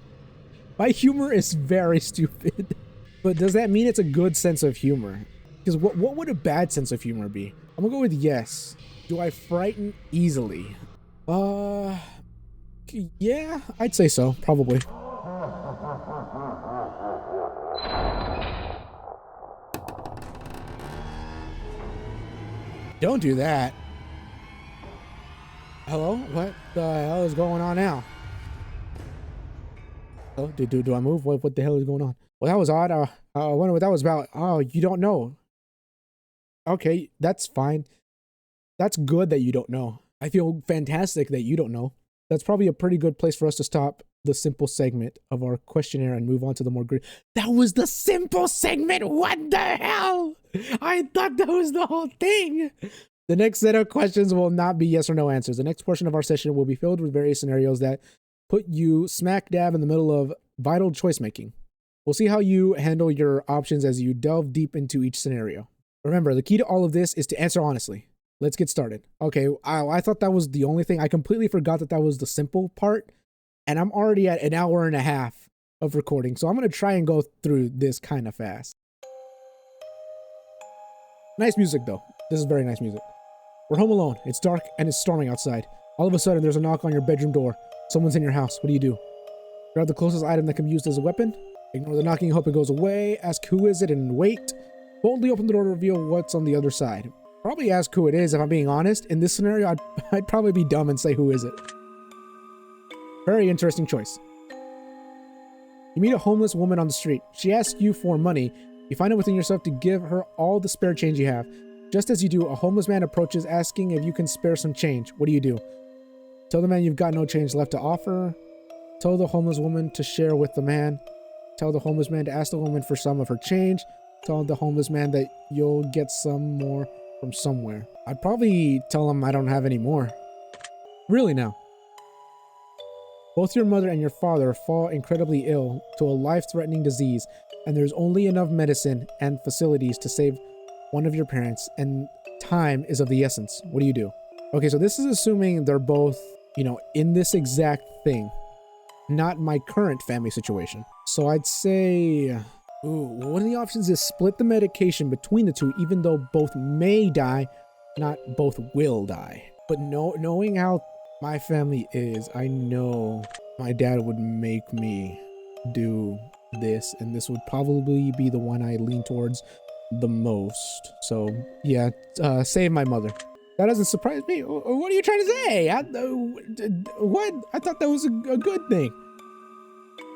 My humor is very stupid. But does that mean it's a good sense of humor? Because what would a bad sense of humor be? I'm gonna go with yes. Do I frighten easily? Yeah, I'd say so, probably. Don't do that. Hello? What the hell is going on now? Oh, do I move? What the hell is going on? Well, that was odd. I wonder what that was about. Oh, you don't know. Okay, that's fine. That's good that you don't know. I feel fantastic that you don't know. That's probably a pretty good place for us to stop the simple segment of our questionnaire and move on to the more great. That was the simple segment. What the hell? I thought that was the whole thing. The next set of questions will not be yes or no answers. The next portion of our session will be filled with various scenarios that put you smack dab in the middle of vital choice making. We'll see how you handle your options as you delve deep into each scenario. Remember, the key to all of this is to answer honestly. Let's get started. Okay, I thought that was the only thing. I completely forgot that was the simple part, and I'm already at an hour and a half of recording, so I'm going to try and go through this kind of fast. Nice music, though. This is very nice music. We're home alone. It's dark, and it's storming outside. All of a sudden, there's a knock on your bedroom door. Someone's in your house. What do? Grab the closest item that can be used as a weapon. Ignore the knocking, hope it goes away. Ask who is it and wait. Boldly open the door to reveal what's on the other side. Probably ask who it is, if I'm being honest. In this scenario, I'd probably be dumb and say who is it. Very interesting choice. You meet a homeless woman on the street. She asks you for money. You find it within yourself to give her all the spare change you have. Just as you do, a homeless man approaches asking if you can spare some change. What do? Tell the man you've got no change left to offer. Tell the homeless woman to share with the man. Tell the homeless man to ask the woman for some of her change. Tell the homeless man that you'll get some more from somewhere. I'd probably tell him I don't have any more. Really now. Both your mother and your father fall incredibly ill to a life-threatening disease, and there's only enough medicine and facilities to save one of your parents, and time is of the essence. What do? Okay, so this is assuming they're both, in this exact thing, not my current family situation. So I'd say, one of the options is split the medication between the two, even though both may die, not both will die. But knowing how my family is, I know my dad would make me do this, and this would probably be the one I lean towards the most. So yeah, save my mother. That doesn't surprise me. What are you trying to say? What? I thought that was a good thing.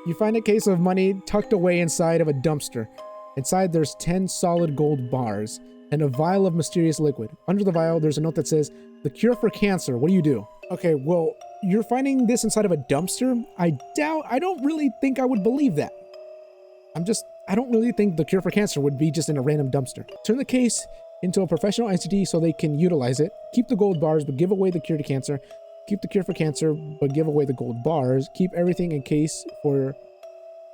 You find a case of money tucked away inside of a dumpster. Inside there's 10 solid gold bars and a vial of mysterious liquid. Under the vial there's a note that says, "The cure for cancer." What do? Okay, well, you're finding this inside of a dumpster? I don't really think I would believe that. I don't really think the cure for cancer would be just in a random dumpster. Turn the case into a professional entity so they can utilize it. Keep the gold bars, but give away the cure to cancer. Keep the cure for cancer, but give away the gold bars. Keep everything in case for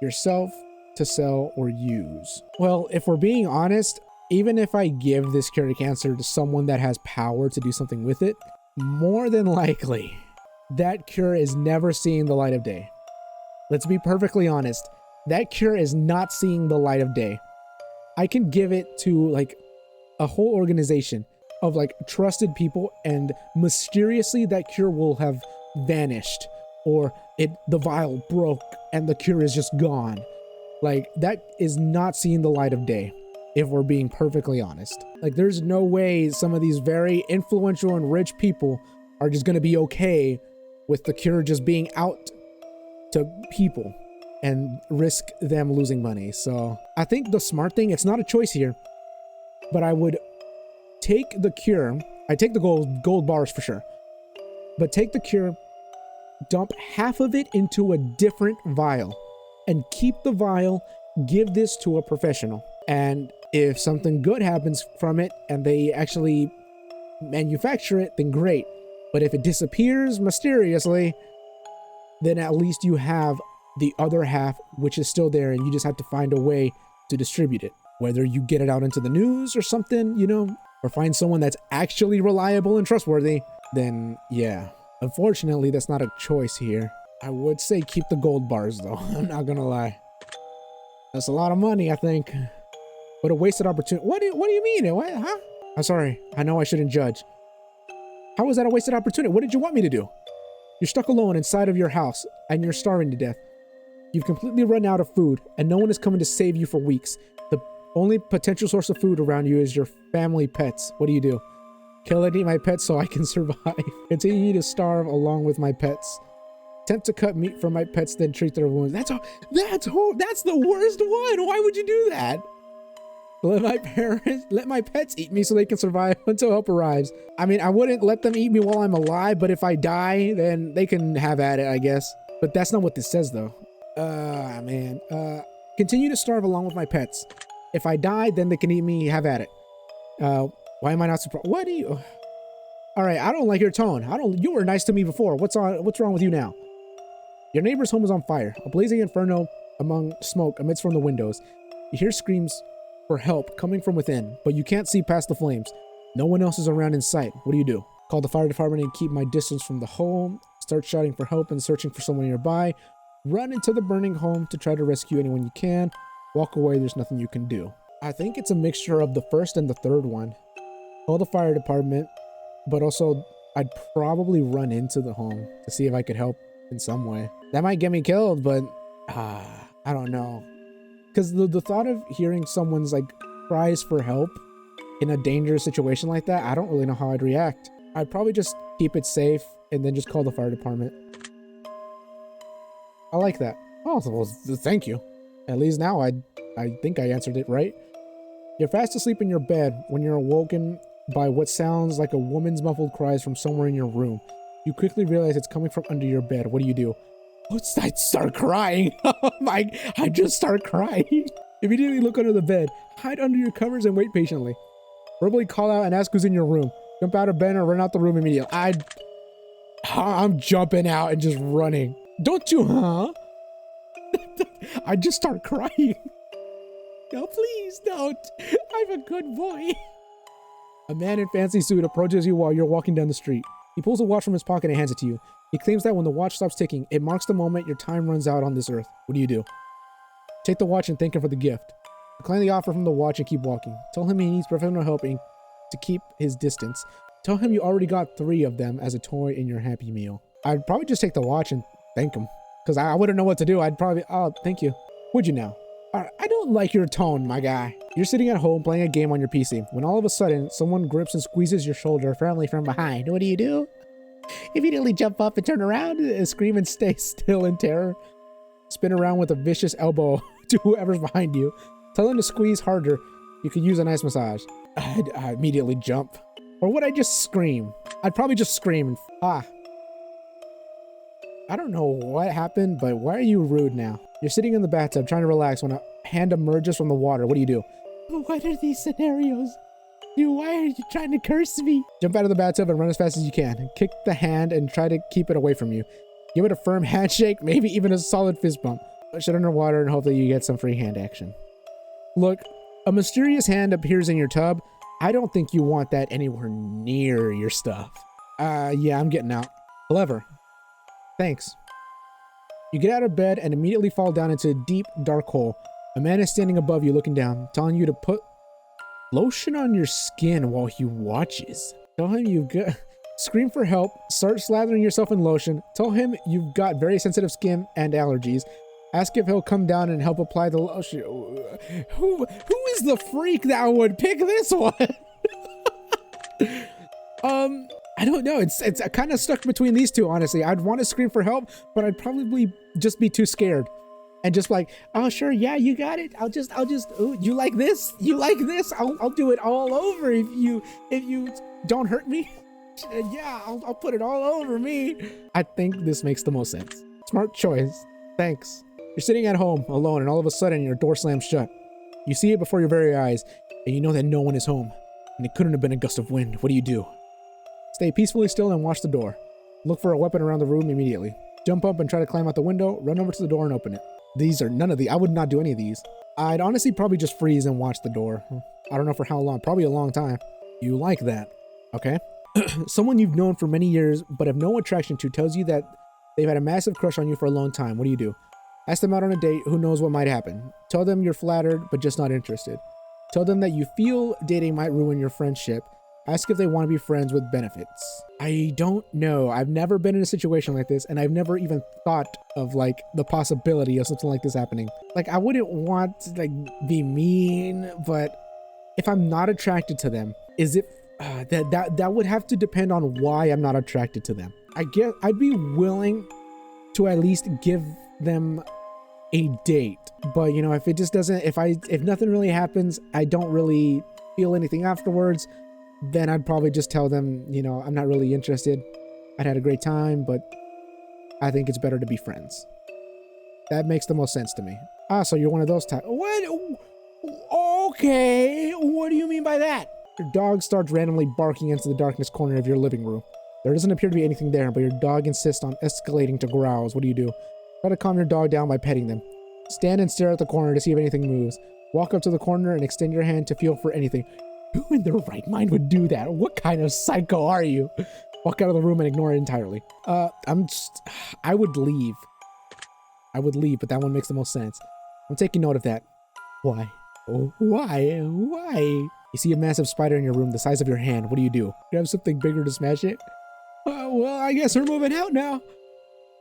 yourself to sell or use. Well, if we're being honest, even if I give this cure to cancer to someone that has power to do something with it, more than likely, that cure is never seeing the light of day. Let's be perfectly honest. That cure is not seeing the light of day. I can give it to like a whole organization of like trusted people, and mysteriously that cure will have vanished, or the vial broke and the cure is just gone. Like, that is not seeing the light of day, if we're being perfectly honest. Like, there's no way some of these very influential and rich people are just gonna be okay with the cure just being out to people and risk them losing money. So I think the smart thing, it's not a choice here, but I would take the cure. I take the gold bars for sure, but take the cure, dump half of it into a different vial, and keep the vial. Give this to a professional, and if something good happens from it and they actually manufacture it, then great. But if it disappears mysteriously, then at least you have the other half, which is still there, and you just have to find a way to distribute it. Whether you get it out into the news or something, or find someone that's actually reliable and trustworthy, then yeah. Unfortunately, that's not a choice here. I would say keep the gold bars though. I'm not gonna lie. That's a lot of money, I think. But a wasted opportunity. What do you mean? What? Huh? I'm sorry. I know I shouldn't judge. How was that a wasted opportunity? What did you want me to do? You're stuck alone inside of your house and you're starving to death. You've completely run out of food and no one is coming to save you for weeks. The only potential source of food around you is your family pets. What do? Kill and eat my pets so I can survive. Continue to starve along with my pets. Attempt to cut meat from my pets, then treat their wounds. That's the worst one. Why would you do that? Let my pets eat me so they can survive until help arrives. I mean, I wouldn't let them eat me while I'm alive, but if I die, then they can have at it, I guess. But that's not what this says though. Man. Continue to starve along with my pets. If I die, then they can eat me, have at it. Why am I not surprised? What do you... All right, I don't like your tone. You were nice to me before. What's wrong with you now? Your neighbor's home is on fire. A blazing inferno among smoke emits from the windows. You hear screams for help coming from within, but you can't see past the flames. No one else is around in sight. What do? Call the fire department and keep my distance from the home. Start shouting for help and searching for someone nearby. Run into the burning home to try to rescue anyone you can. Walk away, there's nothing you can do. I think it's a mixture of the first and the third one. Call the fire department, but also I'd probably run into the home to see if I could help in some way. That might get me killed, but I don't know. Because the thought of hearing someone's like cries for help in a dangerous situation like that, I don't really know how I'd react. I'd probably just keep it safe and then just call the fire department. I like that. Oh, well, thank you. At least now I think I answered it right. You're fast asleep in your bed when you're awoken by what sounds like a woman's muffled cries from somewhere in your room. You quickly realize it's coming from under your bed. What do? I start crying. I just start crying. Immediately look under the bed. Hide under your covers and wait patiently. Verbally call out and ask who's in your room. Jump out of bed or run out the room immediately. I'm jumping out and just running. Don't you, huh? I just start crying. No, please don't. I'm a good boy. A man in fancy suit approaches you while you're walking down the street. He pulls a watch from his pocket and hands it to you. He claims that when the watch stops ticking, it marks the moment your time runs out on this earth. What do? Take the watch and thank him for the gift. Decline the offer from the watch and keep walking. Tell him he needs professional help and to keep his distance. Tell him you already got 3 of them as a toy in your Happy Meal. I'd probably just take the watch and thank him. Because I wouldn't know what to do. I'd probably, oh, thank you. Would you now? I don't like your tone, my guy. You're sitting at home playing a game on your PC when all of a sudden someone grips and squeezes your shoulder firmly from behind. What do? Immediately jump up and turn around and scream and stay still in terror. Spin around with a vicious elbow to whoever's behind you. Tell them to squeeze harder. You could use a nice massage. I'd immediately jump. Or would I just scream? I'd probably just scream. I don't know what happened, but why are you rude now? You're sitting in the bathtub trying to relax when a hand emerges from the water. What do? What are these scenarios? Why are you trying to curse me? Jump out of the bathtub and run as fast as you can. Kick the hand and try to keep it away from you. Give it a firm handshake, maybe even a solid fist bump. Push it underwater and hope that you get some free hand action. Look, a mysterious hand appears in your tub. I don't think you want that anywhere near your stuff. Yeah, I'm getting out. Clever. Thanks. You get out of bed and immediately fall down into a deep, dark hole. A man is standing above you looking down, telling you to put lotion on your skin while he watches. Tell him you've got... Scream for help. Start slathering yourself in lotion. Tell him you've got very sensitive skin and allergies. Ask if he'll come down and help apply the lotion. Who is the freak that would pick this one? I don't know. It's kind of stuck between these two, honestly. I'd want to scream for help, but I'd probably just be too scared. And just like, oh, sure, yeah, you got it. I'll just, ooh, you like this? You like this? I'll do it all over if you don't hurt me. Yeah, I'll put it all over me. I think this makes the most sense. Smart choice. Thanks. You're sitting at home alone and all of a sudden your door slams shut. You see it before your very eyes and you know that no one is home and it couldn't have been a gust of wind. What do? Stay peacefully still and watch the door. Look for a weapon around the room immediately. Jump up and try to climb out the window. Run over to the door and open it. None of these. I would not do any of these. I'd honestly probably just freeze and watch the door. I don't know for how long. Probably a long time. You like that. Okay. Someone you've known for many years but have no attraction to tells you that they've had a massive crush on you for a long time. What do? Ask them out on a date. Who knows what might happen? Tell them you're flattered but just not interested. Tell them that you feel dating might ruin your friendship. Ask if they want to be friends with benefits. I don't know. I've never been in a situation like this, and I've never even thought of like the possibility of something like this happening. Like, I wouldn't want to like be mean, but if I'm not attracted to them, is it that would have to depend on why I'm not attracted to them. I guess I'd be willing to at least give them a date, but you know, if it just doesn't, if nothing really happens, I don't really feel anything afterwards, then I'd probably just tell them, you know, I'm not really interested. I'd had a great time, but I think it's better to be friends. That makes the most sense to me. Ah, so you're one of those types. What? Okay, what do you mean by that? Your dog starts randomly barking into the darkness corner of your living room. There doesn't appear to be anything there, but your dog insists on escalating to growls. What do? Try to calm your dog down by petting them. Stand and stare at the corner to see if anything moves. Walk up to the corner and extend your hand to feel for anything. Who in their right mind would do that? What kind of psycho are you? Walk out of the room and ignore it entirely. I would leave. But that one makes the most sense. I'm taking note of that. Why? Oh, why? Why? You see a massive spider in your room the size of your hand. What do? Grab something bigger to smash it? Well, I guess we're moving out now.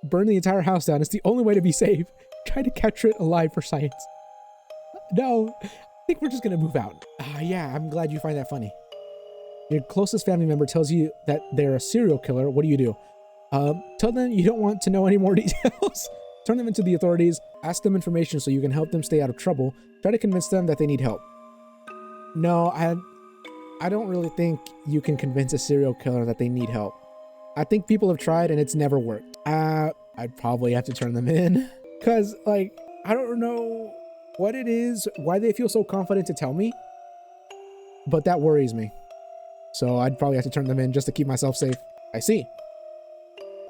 Burn the entire house down. It's the only way to be safe. Try to capture it alive for science. No, I think we're just gonna move out. Yeah, I'm glad you find that funny. Your closest family member tells you that they're a serial killer. What do? Tell them you don't want to know any more details. Turn them into the authorities. Ask them information so you can help them stay out of trouble. Try to convince them that they need help. No, I don't really think you can convince a serial killer that they need help. I think people have tried and it's never worked. I'd probably have to turn them in. Cause like, I don't know what it is, why they feel so confident to tell me, but that worries me. So I'd probably have to turn them in just to keep myself safe. I see.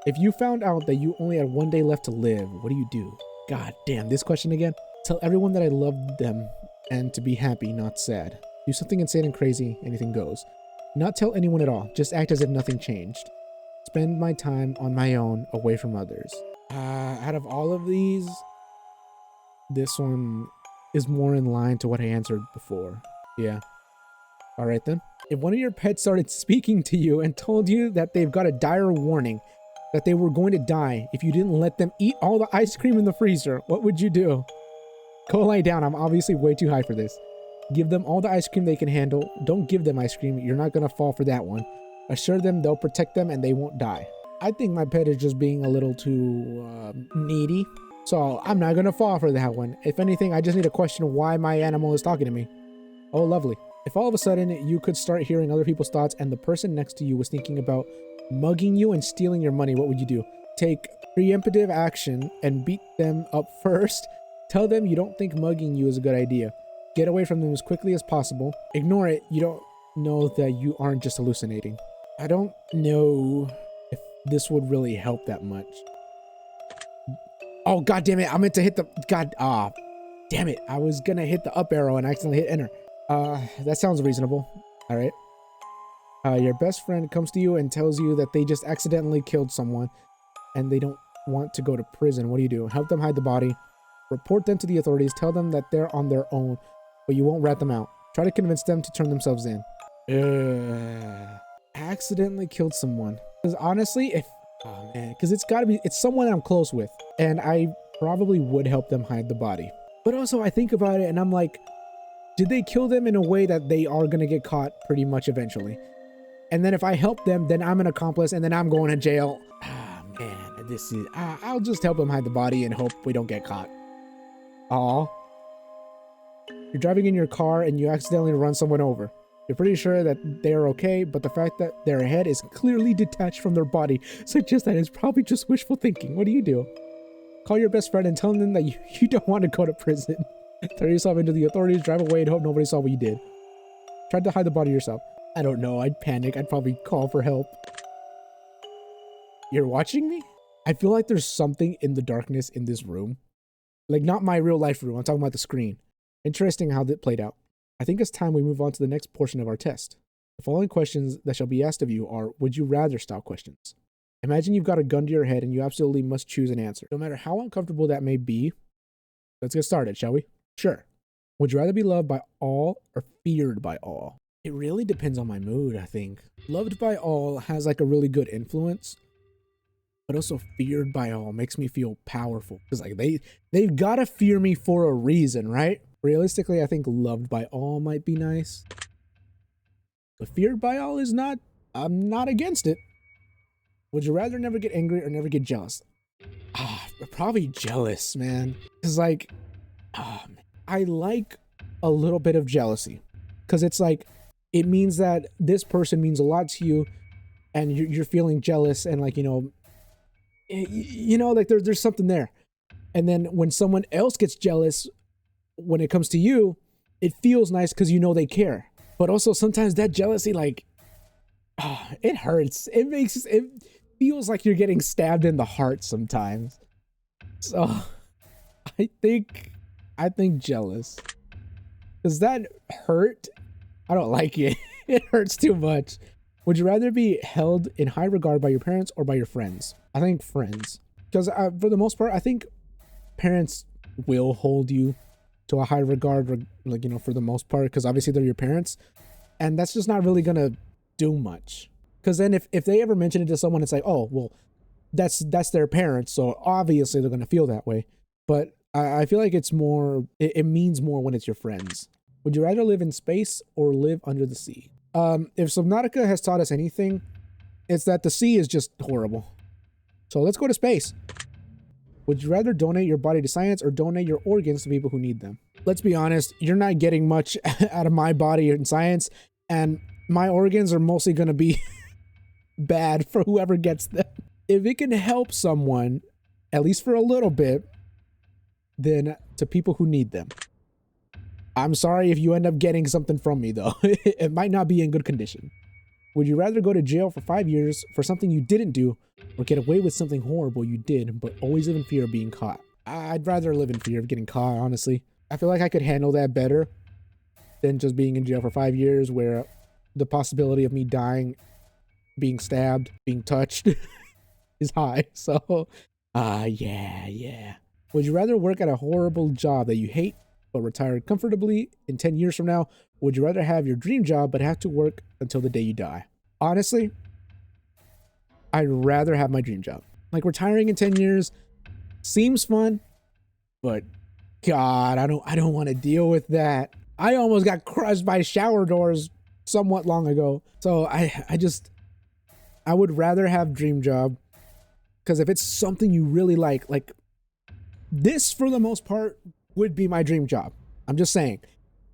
If you found out that you only had one day left to live, what do? God damn, this question again. Tell everyone that I loved them and to be happy, not sad. Do something insane and crazy, anything goes. Not tell anyone at all, just act as if nothing changed. Spend my time on my own, away from others. Out of all of these, this one is more in line to what I answered before. Yeah. All right then. If one of your pets started speaking to you and told you that they've got a dire warning, that they were going to die if you didn't let them eat all the ice cream in the freezer, what would you do? Go lie down. I'm obviously way too high for this. Give them all the ice cream they can handle. Don't give them ice cream. You're not going to fall for that one. Assure them they'll protect them and they won't die. I think my pet is just being a little too needy. So I'm not going to fall for that one. If anything, I just need to question why my animal is talking to me. Oh, lovely. If all of a sudden you could start hearing other people's thoughts and the person next to you was thinking about mugging you and stealing your money, what would you do? Take preemptive action and beat them up first. Tell them you don't think mugging you is a good idea. Get away from them as quickly as possible. Ignore it. You don't know that you aren't just hallucinating. I don't know if this would really help that much. Oh, god damn it. I meant to hit the... damn it. I was gonna hit the up arrow and accidentally hit enter. That sounds reasonable. All right. Your best friend comes to you and tells you that they just accidentally killed someone and they don't want to go to prison. What do? Help them hide the body. Report them to the authorities. Tell them that they're on their own, but you won't rat them out. Try to convince them to turn themselves in. Accidentally killed someone. Because honestly, because it's someone I'm close with, and I probably would help them hide the body. But also I think about it and I'm like, did they kill them in a way that they are going to get caught pretty much eventually? And then if I help them, then I'm an accomplice and then I'm going to jail. Man, this is, I'll just help them hide the body and hope we don't get caught. Aw. You're driving in your car and you accidentally run someone over. You're pretty sure that they're okay, but the fact that their head is clearly detached from their body suggests that it's probably just wishful thinking. What do? Call your best friend and tell them that you don't want to go to prison. Throw yourself into the authorities, drive away, and hope nobody saw what you did. Try to hide the body yourself. I don't know, I'd panic. I'd probably call for help. You're watching me? I feel like there's something in the darkness in this room. Like, not my real life room, I'm talking about the screen. Interesting how that played out. I think it's time we move on to the next portion of our test. The following questions that shall be asked of you are would you rather style questions. Imagine you've got a gun to your head and you absolutely must choose an answer. No matter how uncomfortable that may be, let's get started, shall we? Sure. Would you rather be loved by all or feared by all? It really depends on my mood, I think. Loved by all has like a really good influence, but also feared by all makes me feel powerful. Because like they've got to fear me for a reason, right? Realistically, I think loved by all might be nice. But feared by all is not, I'm not against it. Would you rather never get angry or never get jealous? Probably jealous, man. Because like, I like a little bit of jealousy. Because it's like, it means that this person means a lot to you and you're feeling jealous and like, like there's something there. And then when someone else gets jealous, when it comes to you, it feels nice because they care. But also sometimes that jealousy, like, it hurts. It feels like you're getting stabbed in the heart sometimes. So I think jealous. Does that hurt? I don't like it. It hurts too much. Would you rather be held in high regard by your parents or by your friends? I think friends. Because for the most part, I think parents will hold you to a high regard, like, for the most part, because obviously they're your parents. And that's just not really going to do much. Because then if they ever mention it to someone, it's like, oh, well, that's their parents. So obviously they're going to feel that way. But I feel like it's more, it means more when it's your friends. Would you rather live in space or live under the sea? If Subnautica has taught us anything, it's that the sea is just horrible. So let's go to space. Would you rather donate your body to science or donate your organs to people who need them? Let's be honest, you're not getting much out of my body in science, and my organs are mostly going to be bad for whoever gets them. If it can help someone, at least for a little bit, then to people who need them. I'm sorry if you end up getting something from me, though. It might not be in good condition. Would you rather go to jail for 5 years for something you didn't do or get away with something horrible you did, but always live in fear of being caught? I'd rather live in fear of getting caught, honestly. I feel like I could handle that better than just being in jail for 5 years where the possibility of me dying, being stabbed, being touched is high. So, yeah. Would you rather work at a horrible job that you hate but retire comfortably in 10 years from now? Would you rather have your dream job but have to work until the day you die? Honestly, I'd rather have my dream job. Like, retiring in 10 years seems fun, but God, I don't want to deal with that. I almost got crushed by shower doors somewhat long ago. So I would rather have dream job, because if it's something you really like this for the most part would be my dream job. I'm just saying,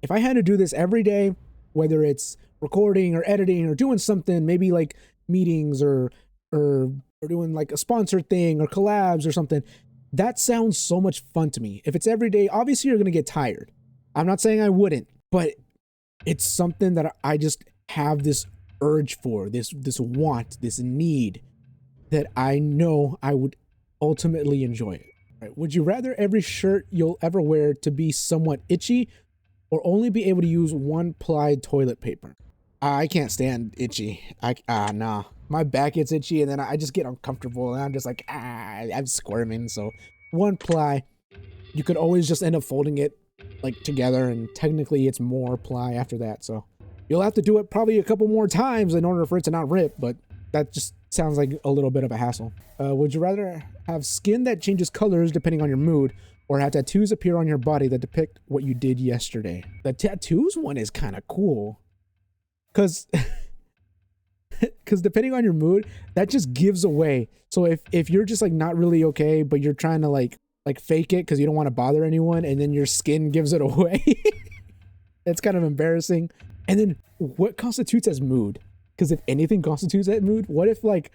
if I had to do this every day, whether it's recording or editing or doing something, maybe like meetings or doing like a sponsored thing or collabs or something, that sounds so much fun to me. If it's every day, obviously you're going to get tired. I'm not saying I wouldn't, but it's something that I just have this urge for, this want, this need that I know I would ultimately enjoy it. Right. Would you rather every shirt you'll ever wear to be somewhat itchy or only be able to use one ply toilet paper? I can't stand itchy. Nah. My back gets itchy and then I just get uncomfortable and I'm just like, I'm squirming. So one ply, you could always just end up folding it like together, and technically it's more ply after that. So you'll have to do it probably a couple more times in order for it to not rip, but that just sounds like a little bit of a hassle. Would you rather have skin that changes colors depending on your mood, or have tattoos appear on your body that depict what you did yesterday? The tattoos one is kind of cool, because depending on your mood, that just gives away. So if you're just like not really okay, but you're trying to like fake it because you don't want to bother anyone, and then your skin gives it away, it's kind of embarrassing. And then what constitutes as mood? Because if anything constitutes that mood, what if like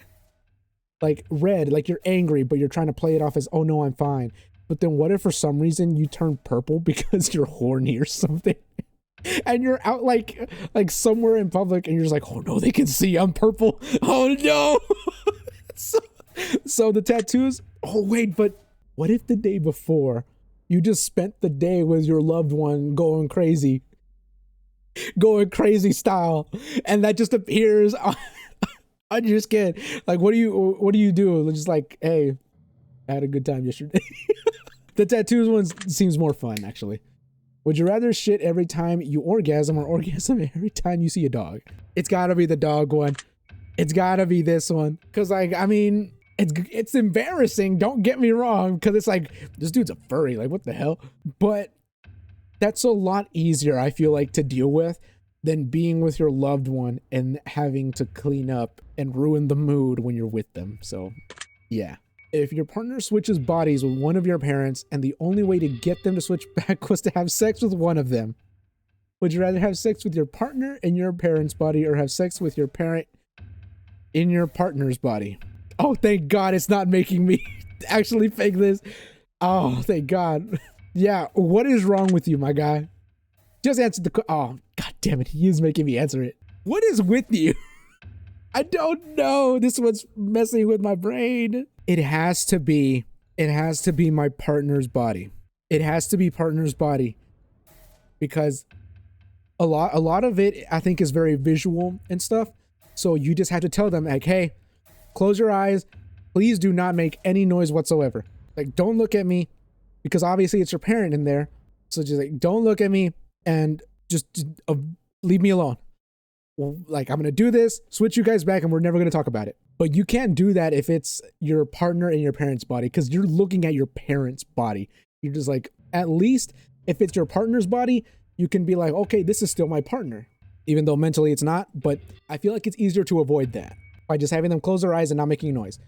red, like you're angry, but you're trying to play it off as, oh no, I'm fine. But then what if for some reason you turn purple because you're horny or something? And you're out like somewhere in public and you're just like, oh no, they can see I'm purple. Oh no. so the tattoos, oh wait, but what if the day before you just spent the day with your loved one going crazy going crazy style, and that just appears on your skin. Like, what do you do? Just like, hey, I had a good time yesterday. The tattoos one seems more fun, actually. Would you rather shit every time you orgasm or orgasm every time you see a dog? It's gotta be the dog one. It's gotta be this one. Cause like, I mean, it's embarrassing, don't get me wrong, because it's like, this dude's a furry, like what the hell? But that's a lot easier, I feel like, to deal with than being with your loved one and having to clean up and ruin the mood when you're with them. So yeah. If your partner switches bodies with one of your parents and the only way to get them to switch back was to have sex with one of them, would you rather have sex with your partner in your parent's body or have sex with your parent in your partner's body? Oh, thank God it's not making me actually fake this. Oh, thank God. Yeah, what is wrong with you, my guy? Just answer the oh, God damn it, he is making me answer it. What is with you? I don't know. This one's messing with my brain. It has to be my partner's body. It has to be partner's body. Because a lot of it, I think, is very visual and stuff. So you just have to tell them, like, hey, close your eyes. Please do not make any noise whatsoever. Like, don't look at me, because obviously it's your parent in there. So just like, don't look at me and just leave me alone. Well, like, I'm going to do this, switch you guys back, and we're never going to talk about it. But you can't do that if it's your partner in your parent's body, because you're looking at your parent's body. You're just like, at least if it's your partner's body, you can be like, okay, this is still my partner, even though mentally it's not. But I feel like it's easier to avoid that by just having them close their eyes and not making noise.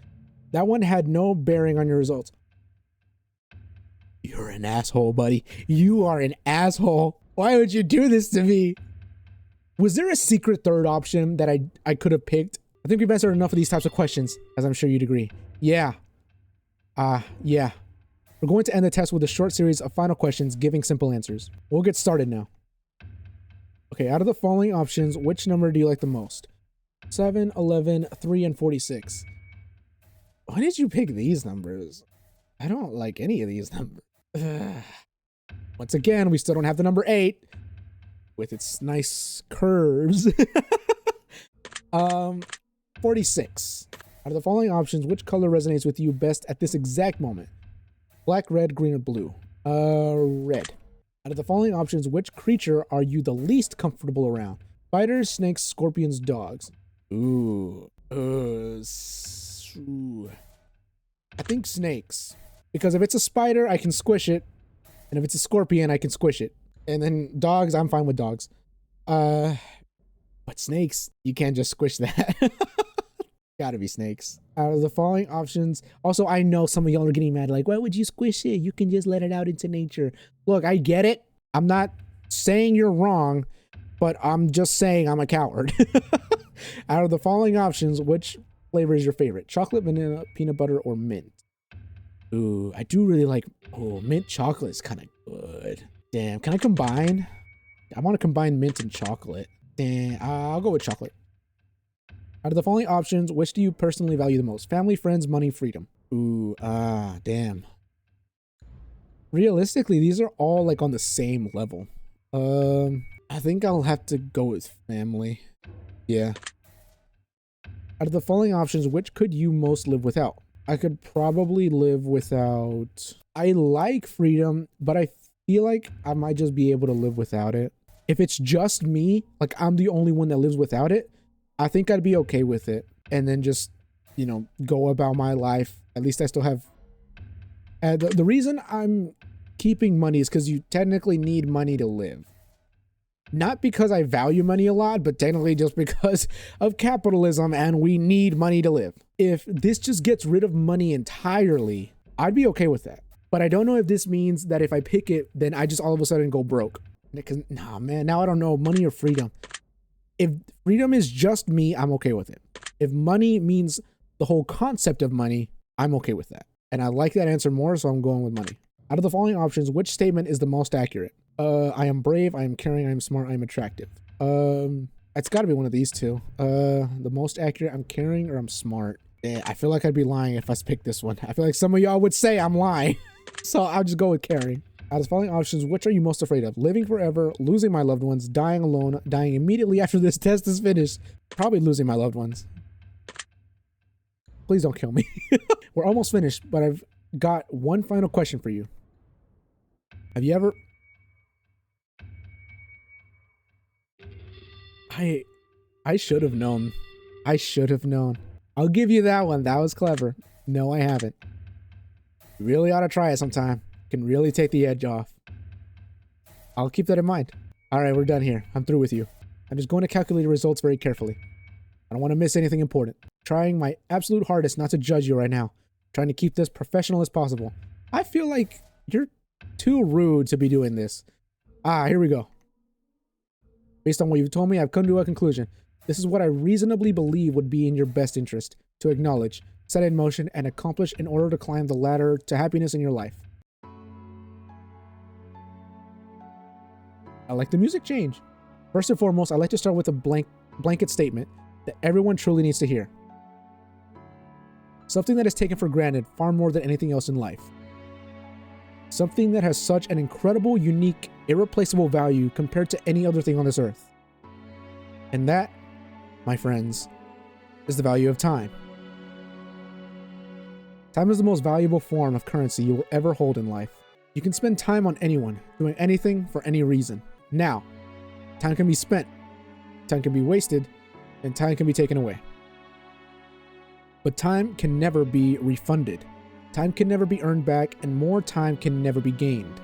That one had no bearing on your results. You're an asshole, buddy. You are an asshole. Why would you do this to me? Was there a secret third option that I could have picked? I think we've answered enough of these types of questions, as I'm sure you'd agree. Yeah. Yeah. We're going to end the test with a short series of final questions, giving simple answers. We'll get started now. Okay, out of the following options, which number do you like the most? 7, 11, 3, and 46. Why did you pick these numbers? I don't like any of these numbers. Once again, we still don't have the number 8 with its nice curves. 46. Out of the following options, which color resonates with you best at this exact moment? Black, red, green, or blue? Red. Out of the following options, which creature are you the least comfortable around? Spiders, snakes, scorpions, dogs. Ooh. I think snakes. Because if it's a spider, I can squish it. And if it's a scorpion, I can squish it. And then dogs, I'm fine with dogs. But snakes, you can't just squish that. Gotta be snakes. Out of the following options, also, I know some of y'all are getting mad, like, why would you squish it? You can just let it out into nature. Look, I get it. I'm not saying you're wrong, but I'm just saying I'm a coward. Out of the following options, which flavor is your favorite? Chocolate, vanilla, peanut butter, or mint? Ooh, I do really like, oh, mint chocolate is kind of good. Damn, can I combine? I want to combine mint and chocolate. Damn, I'll go with chocolate. Out of the following options, which do you personally value the most? Family, friends, money, freedom. Ooh, damn. Realistically, these are all like on the same level. I think I'll have to go with family. Yeah. Out of the following options, which could you most live without? I could probably live without... I like freedom, but I feel like I might just be able to live without it. If it's just me, like I'm the only one that lives without it, I think I'd be okay with it. And then just, you know, go about my life. At least I still have... the reason I'm keeping money is because you technically need money to live. Not because I value money a lot, but technically just because of capitalism and we need money to live. If this just gets rid of money entirely, I'd be okay with that. But I don't know if this means that if I pick it, then I just all of a sudden go broke. Because, nah, man, now I don't know, money or freedom. If freedom is just me, I'm okay with it. If money means the whole concept of money, I'm okay with that. And I like that answer more, so I'm going with money. Out of the following options, which statement is the most accurate? I am brave, I am caring, I am smart, I am attractive. It's gotta be one of these two. The most accurate, I'm caring or I'm smart. I feel like I'd be lying if I picked this one. I feel like some of y'all would say I'm lying. So I'll just go with caring. Out of the following options, which are you most afraid of? Living forever, losing my loved ones, dying alone, dying immediately after this test is finished. Probably losing my loved ones. Please don't kill me. We're almost finished, but I've got one final question for you. Have you ever... I should have known. I should have known. I'll give you that one. That was clever. No, I haven't. You really ought to try it sometime. Can really take the edge off. I'll keep that in mind. All right, we're done here. I'm through with you. I'm just going to calculate the results very carefully. I don't want to miss anything important. Trying my absolute hardest not to judge you right now. Trying to keep this professional as possible. I feel like you're too rude to be doing this. Here we go. Based on what you've told me, I've come to a conclusion. This is what I reasonably believe would be in your best interest to acknowledge, set in motion, and accomplish in order to climb the ladder to happiness in your life. I like the music change. First and foremost, I like to start with a blanket statement that everyone truly needs to hear. Something that is taken for granted far more than anything else in life. Something that has such an incredible, unique, irreplaceable value compared to any other thing on this earth. And that, my friends, is the value of time. Time is the most valuable form of currency you will ever hold in life. You can spend time on anyone, doing anything for any reason. Now, time can be spent, time can be wasted, and time can be taken away. But time can never be refunded. Time can never be earned back, and more time can never be gained.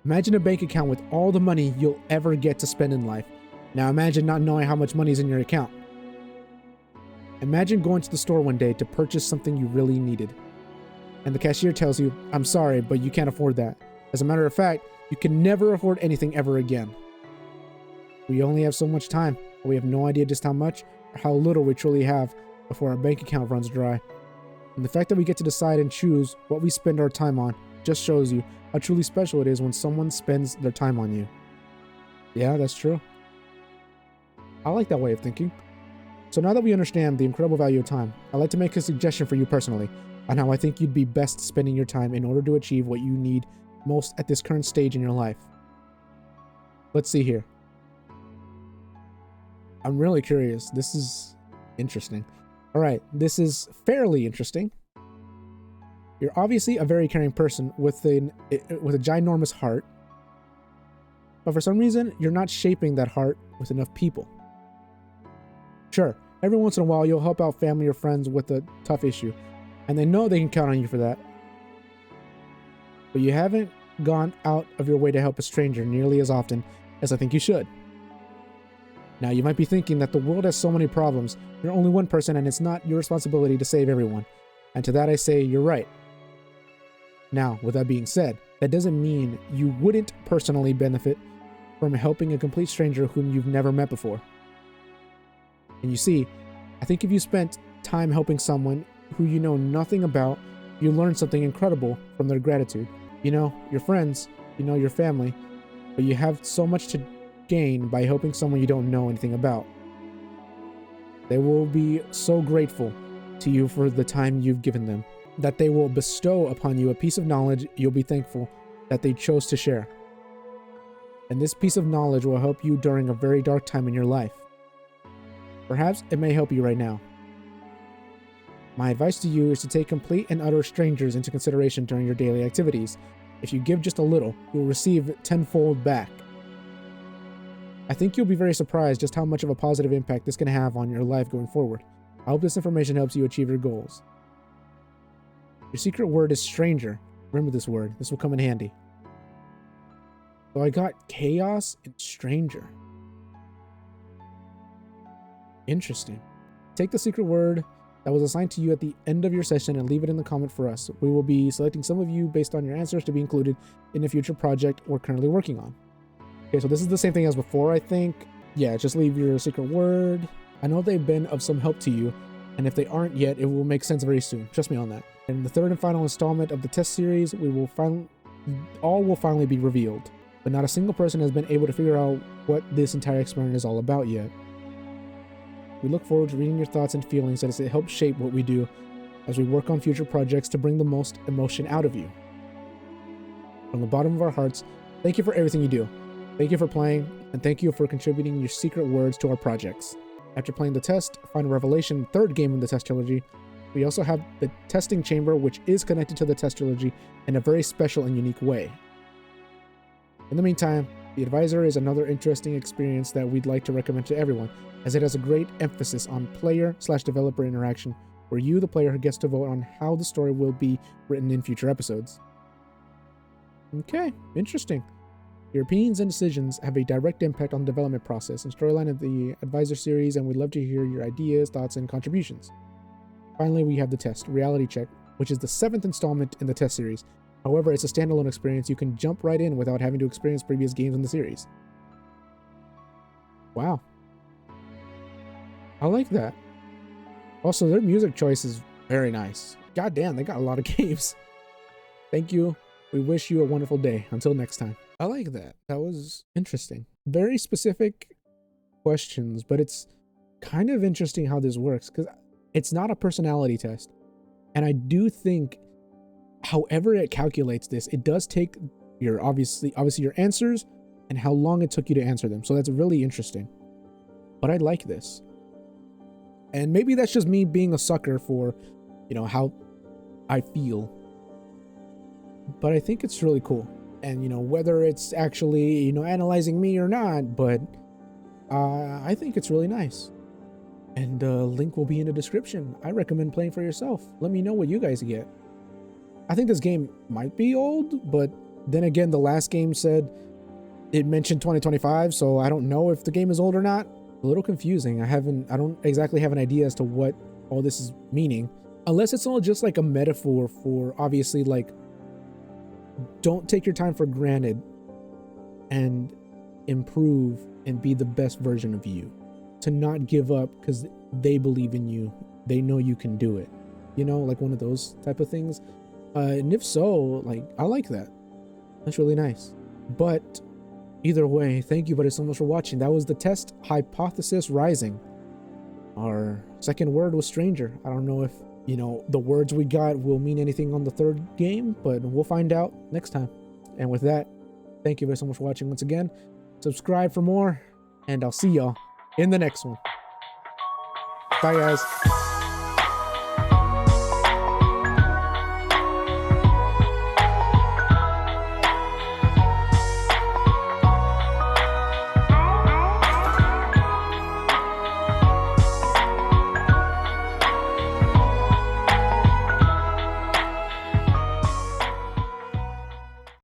Imagine a bank account with all the money you'll ever get to spend in life. Now imagine not knowing how much money is in your account. Imagine going to the store one day to purchase something you really needed. And the cashier tells you, "I'm sorry, but you can't afford that. As a matter of fact, you can never afford anything ever again." We only have so much time, and we have no idea just how much or how little we truly have before our bank account runs dry. And the fact that we get to decide and choose what we spend our time on just shows you how truly special it is when someone spends their time on you. Yeah, that's true. I like that way of thinking. So now that we understand the incredible value of time, I'd like to make a suggestion for you personally on how I think you'd be best spending your time in order to achieve what you need most at this current stage in your life. Let's see here. I'm really curious. This is interesting. All right, this is fairly interesting. You're obviously a very caring person with a ginormous heart, but for some reason, you're not shaping that heart with enough people. Sure, every once in a while, you'll help out family or friends with a tough issue, and they know they can count on you for that. But you haven't gone out of your way to help a stranger nearly as often as I think you should. Now, you might be thinking that the world has so many problems, you're only one person and it's not your responsibility to save everyone. And to that I say, you're right. Now, with that being said, that doesn't mean you wouldn't personally benefit from helping a complete stranger whom you've never met before. And you see, I think if you spent time helping someone who you know nothing about, you learn something incredible from their gratitude. You know your friends, you know your family, but you have so much to gain by helping someone you don't know anything about. They will be so grateful to you for the time you've given them, that they will bestow upon you a piece of knowledge you'll be thankful that they chose to share. And this piece of knowledge will help you during a very dark time in your life. Perhaps it may help you right now. My advice to you is to take complete and utter strangers into consideration during your daily activities. If you give just a little, you'll receive tenfold back. I think you'll be very surprised just how much of a positive impact this can have on your life going forward. I hope this information helps you achieve your goals. Your secret word is stranger. Remember this word. This will come in handy. So I got chaos and stranger. Interesting. Take the secret word that was assigned to you at the end of your session and leave it in the comment for us. We will be selecting some of you based on your answers to be included in a future project we're currently working on. Okay, so this is the same thing as before, I think. Yeah, just leave your secret word. I know they've been of some help to you, and if they aren't yet, it will make sense very soon. Trust me on that. In the third and final installment of the test series, all will finally be revealed, but not a single person has been able to figure out what this entire experiment is all about yet. We look forward to reading your thoughts and feelings as it helps shape what we do as we work on future projects to bring the most emotion out of you. From the bottom of our hearts, thank you for everything you do. Thank you for playing, and thank you for contributing your secret words to our projects. After playing the test, Final Revelation, third game in the test trilogy, we also have the testing chamber, which is connected to the test trilogy in a very special and unique way. In the meantime, the Advisor is another interesting experience that we'd like to recommend to everyone, as it has a great emphasis on player/developer interaction, where you, the player, gets to vote on how the story will be written in future episodes. Okay, interesting. Your opinions and decisions have a direct impact on the development process and storyline of the Advisor series, and we'd love to hear your ideas, thoughts, and contributions. Finally, we have the test, Reality Check, which is the 7th installment in the test series. However, it's a standalone experience. You can jump right in without having to experience previous games in the series. Wow. I like that. Also, their music choice is very nice. God damn, they got a lot of games. Thank you. We wish you a wonderful day. Until next time. I like that. That was interesting. Very specific questions, but it's kind of interesting how this works, because it's not a personality test. And I do think, however it calculates this, it does take your obviously your answers and how long it took you to answer them. So that's really interesting. But I like this. And maybe that's just me being a sucker for, you know, how I feel. But I think it's really cool. And, you know, whether it's actually, you know, analyzing me or not, but I think it's really nice. And the link will be in the description. I recommend playing for yourself. Let me know what you guys get. I think this game might be old, but then again, the last game said it mentioned 2025, so I don't know if the game is old or not. A little confusing. I don't exactly have an idea as to what all this is meaning. Unless it's all just like a metaphor for, obviously, like, don't take your time for granted and improve and be the best version of you. To not give up because they believe in you. They know you can do it. You know, like one of those type of things. And if so, like, I like that. That's really nice. But either way, thank you buddy so much for watching. That was the test, Hypothesis Rising. Our second word was stranger. I don't know if, you know, the words we got will mean anything on the third game, but we'll find out next time. And with that, thank you very so much for watching once again. Subscribe for more, and I'll see y'all in the next one. Bye, guys.